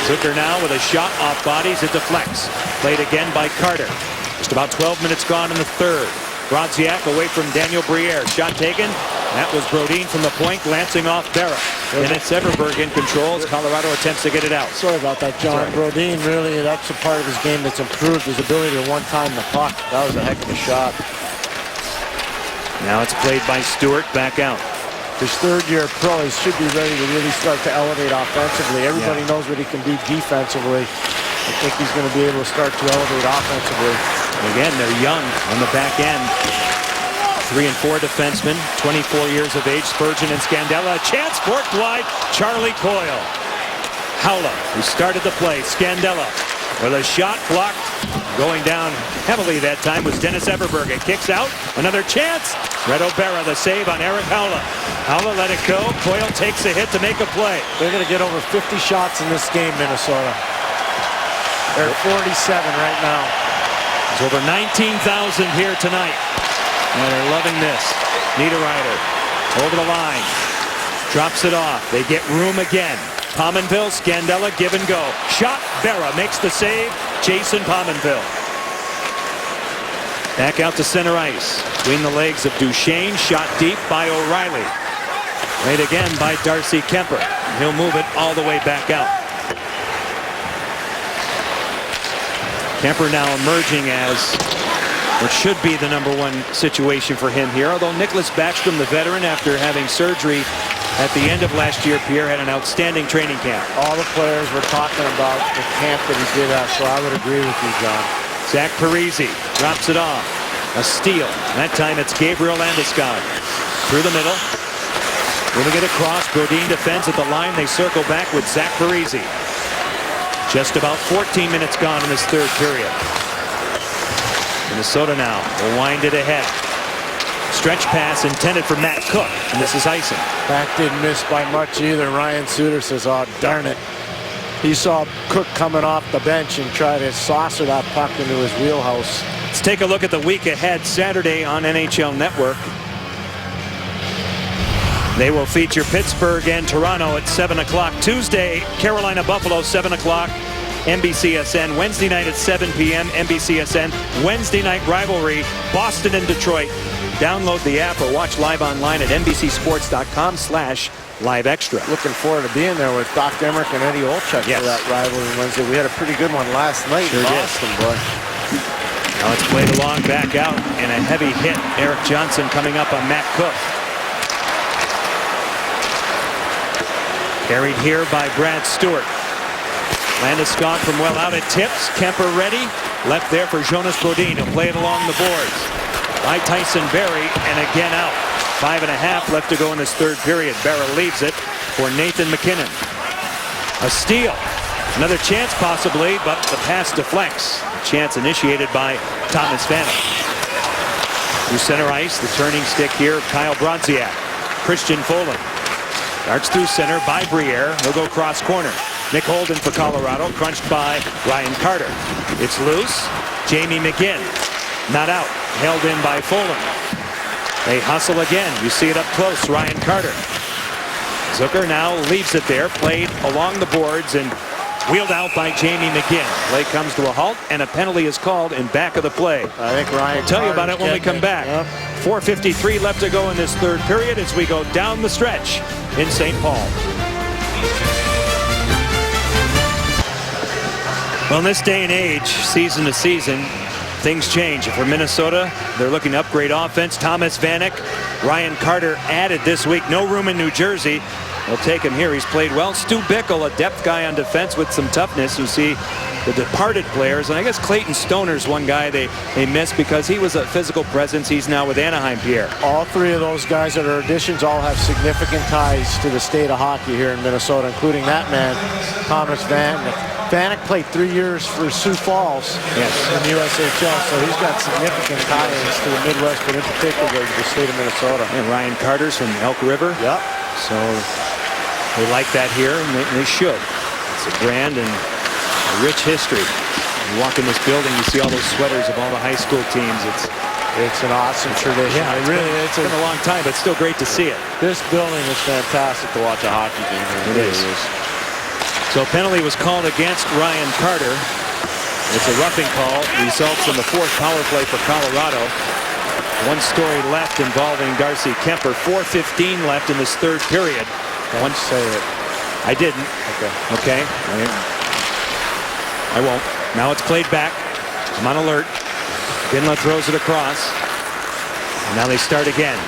Zucker now with a shot off bodies. It deflects. Played again by Carter. Just about 12 minutes gone in the third. Brodziak away from Daniel Briere. Shot taken. That was Brodin from the point, glancing off Berra. And it's Everberg in control as Colorado attempts to get it out. Sorry about that, John. Brodin, really, that's a part of his game that's improved, his ability to one-time the puck. That was a heck of a shot. Now it's played by Stewart, back out. His third-year pro, he should be ready to really start to elevate offensively. Everybody knows what he can do defensively. I think he's going to be able to start to elevate offensively. Again, they're young on the back end. 3 and 4 defensemen, 24 years of age. Spurgeon and Scandella. Chance forked wide. Charlie Coyle. Haula, who started the play. Scandella with a shot blocked. Going down heavily that time was Dennis Everberg. It kicks out. Another chance. Reto Berra, the save on Eric Haula. Haula let it go. Coyle takes a hit to make a play. They're going to get over 50 shots in this game, Minnesota. They're at 47 right now. There's over 19,000 here tonight. And they're loving this. Niederreiter over the line. Drops it off. They get room again. Pominville, Scandella, give and go. Shot. Berra makes the save. Jason Pominville. Back out to center ice. Between the legs of Duchesne. Shot deep by O'Reilly. Played again by Darcy Kemper. He'll move it all the way back out. Kemper now emerging as what should be the #1 situation for him here. Although Nicholas Backstrom, the veteran, after having surgery at the end of last year, Pierre had an outstanding training camp. All the players were talking about the camp that he did at, so I would agree with you, John. Zach Parise drops it off. A steal. That time it's Gabriel Landeskog. Through the middle. Moving it across. Brodin defends at the line. They circle back with Zach Parise. Just about 14 minutes gone in this third period. Minnesota now will wind it ahead. Stretch pass intended for Matt Cook, and this is icing. Back didn't miss by much either. Ryan Suter says, oh, darn it. He saw Cook coming off the bench and try to saucer that puck into his wheelhouse. Let's take a look at the week ahead. Saturday on NHL Network. They will feature Pittsburgh and Toronto at 7 o'clock. Tuesday, Carolina Buffalo, 7 o'clock. NBCSN. Wednesday night at 7 p.m. NBCSN. Wednesday night rivalry, Boston and Detroit. Download the app or watch live online at NBCSports.com/live-extra. Looking forward to being there with Doc Emmerich and Eddie Olczyk for that rivalry Wednesday. We had a pretty good one last night in Boston, boy. Now it's played along, back out, and a heavy hit. Eric Johnson coming up on Matt Cook. Carried here by Brad Stewart. Landeskog from well out. It tips. Kemper ready. Left there for Jonas Brodin. He'll play it along the boards. By Tyson Barrie, and again out. 5.5 left to go in this third period. Berra leaves it for Nathan MacKinnon. A steal. Another chance possibly, but the pass deflects. Chance initiated by Thomas Vanek. Through center ice, the turning stick here, Kyle Brodziak. Christian Folin. Darts through center by Briere. He'll go cross corner. Nick Holden for Colorado, crunched by Ryan Carter. It's loose. Jamie McGinn. Not out. Held in by Folin. They hustle again. You see it up close. Ryan Carter. Zucker now leaves it there. Played along the boards and wheeled out by Jamie McGinn. Play comes to a halt and a penalty is called in back of the play. I think Ryan I'll tell you about it when we come back. 4:53 left to go in this third period as we go down the stretch in St. Paul. Well, in this day and age, season to season, things change. For Minnesota, they're looking to upgrade offense. Thomas Vanek, Ryan Carter added this week. No room in New Jersey. They'll take him here. He's played well. Stu Bickel, a depth guy on defense with some toughness. You see the departed players. And I guess Clayton Stoner's one guy they missed because he was a physical presence. He's now with Anaheim, Pierre. All three of those guys that are additions all have significant ties to the state of hockey here in Minnesota, including that man, Thomas Vanek. Vanek played 3 years for Sioux Falls in the USHL, so he's got significant ties to the Midwest, but in particular the state of Minnesota. And Ryan Carter's from Elk River. Yep. So they like that here, and they should. It's a brand and a rich history. You walk in this building, you see all those sweaters of all the high school teams. It's It's an awesome tradition. Yeah, It really it's been a long time, but still great to see it. This building is fantastic to watch a hockey game. It is. So penalty was called against Ryan Carter. It's a roughing call. Results in the fourth power play for Colorado. One story left involving Darcy Kemper. 4:15 left in this third period. Once say it. I didn't. Okay. I won't. Now it's played back. I'm on alert. Ginla throws it across. And now they start again.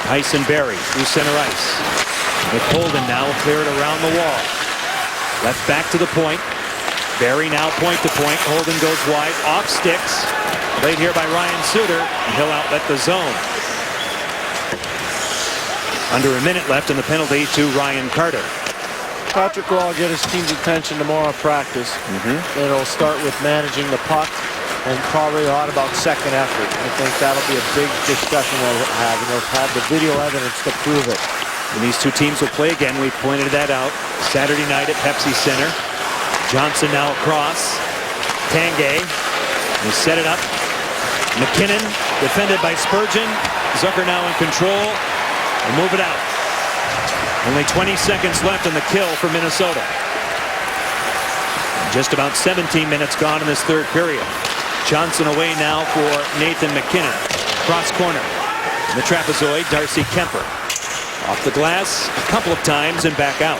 Tyson Barrie through center ice. With Holden now clear it around the wall. Left back to the point. Barrie now point to point. Holden goes wide. Off sticks. Played here by Ryan Suter. And he'll outlet the zone. Under a minute left in the penalty to Ryan Carter. Patrick Roy will get his team's attention tomorrow at practice. It'll start with managing the puck and probably a lot about second effort. I think that'll be a big discussion we'll have, and they'll have the video evidence to prove it. And these two teams will play again. We pointed that out. Saturday night at Pepsi Center. Johnson now across. Tanguay. They set it up. McKinnon defended by Spurgeon. Zucker now in control. And move it out. Only 20 seconds left in the kill for Minnesota. Just about 17 minutes gone in this third period. Johnson away now for Nathan McKinnon. Cross corner. In the trapezoid, Darcy Kemper. Off the glass a couple of times and back out.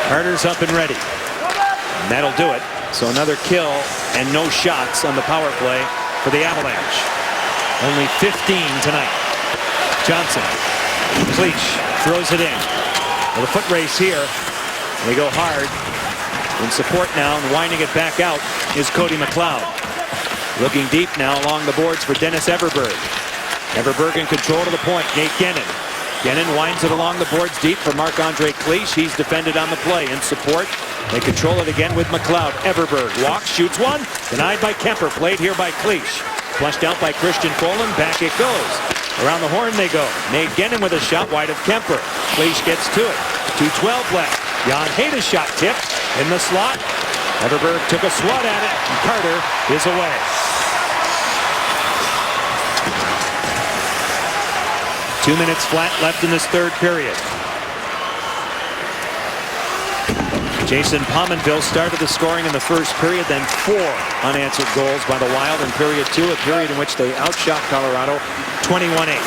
Carter's up and ready. And that'll do it. So another kill and no shots on the power play for the Avalanche. Only 15 tonight. Johnson. Cleach throws it in. Well, the foot race here. They go hard. In support now and winding it back out is Cody McLeod. Looking deep now along the boards for Dennis Everberg. Everberg in control to the point. Nate Gennin. Gennin winds it along the boards deep for Marc-Andre Cleach. He's defended on the play. In support, they control it again with McLeod. Everberg walks, shoots one. Denied by Kemper. Played here by Cleach. Flushed out by Christian Folin. Back it goes. Around the horn they go. Nate Gennin with a shot wide of Kemper. Cleach gets to it. 2:12 left. Jan Hayda's shot tipped in the slot. Everberg took a swat at it, and Carter is away. Two minutes flat left in this third period. Jason Pominville started the scoring in the first period, then 4 unanswered goals by the Wild in period 2, a period in which they outshot Colorado 21-8.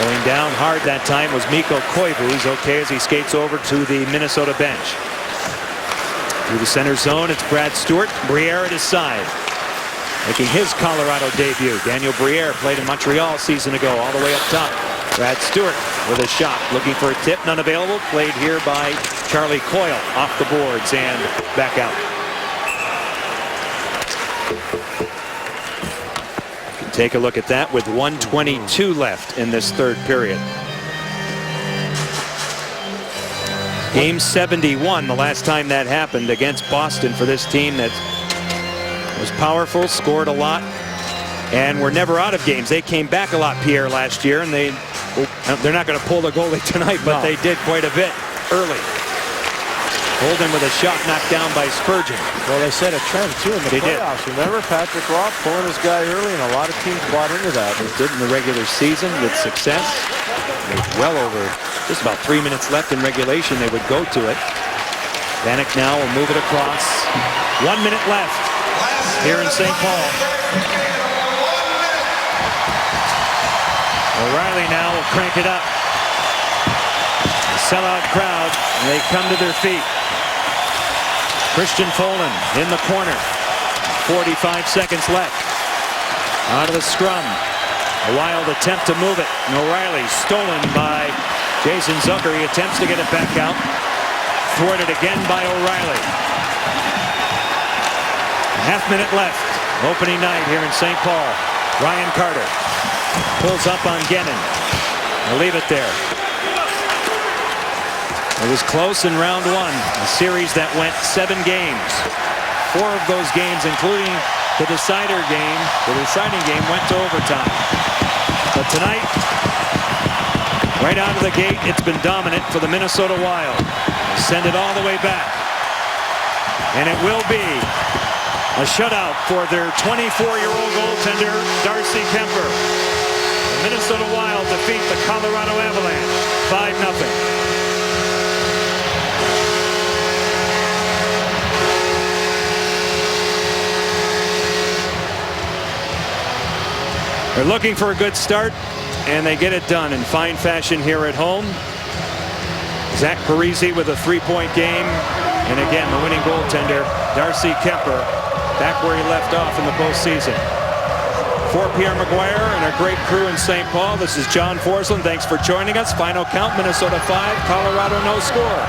Going down hard that time was Mikko Koivu. He's okay as he skates over to the Minnesota bench. Through the center zone, it's Brad Stewart. Briere at his side. Making his Colorado debut. Daniel Briere played in Montreal a season ago, all the way up top. Brad Stewart with a shot. Looking for a tip, none available. Played here by Charlie Coyle. Off the boards and back out. Take a look at that with 1:22 left in this third period. Game 71, the last time that happened against Boston for this team that was powerful, scored a lot, and were never out of games. They came back a lot, Pierre, last year, and they're not going to pull the goalie tonight, but they did quite a bit early. Holden with a shot knocked down by Spurgeon. Well, they set a trend, too, in the playoffs. Remember, Patrick Roy pulling his guy early, and a lot of teams bought into that. They did in the regular season with success. Well over just about 3 minutes left in regulation. They would go to it. Vanek now will move it across. 1 minute left here in St. Paul. O'Reilly now will crank it up. The sellout crowd, and they come to their feet. Christian Folin in the corner. 45 seconds left. Out of the scrum. A Wild attempt to move it. And O'Reilly stolen by Jason Zucker. He attempts to get it back out. Thwarted again by O'Reilly. A half minute left. Opening night here in St. Paul. Ryan Carter pulls up on Gennin. I'll leave it there. It was close in round 1. A series that went 7 games. 4 of those games, including the deciding game, went to overtime. But tonight, right out of the gate, it's been dominant for the Minnesota Wild. Send it all the way back. And it will be A shutout for their 24-year-old goaltender, Darcy Kemper. The Minnesota Wild defeat the Colorado Avalanche 5-0. They're looking for a good start, and they get it done in fine fashion here at home. Zach Parise with a 3-point game. And again, the winning goaltender, Darcy Kemper, back where he left off in the postseason. For Pierre McGuire and a great crew in St. Paul, this is John Forslund. Thanks for joining us. Final count, Minnesota 5, Colorado no score.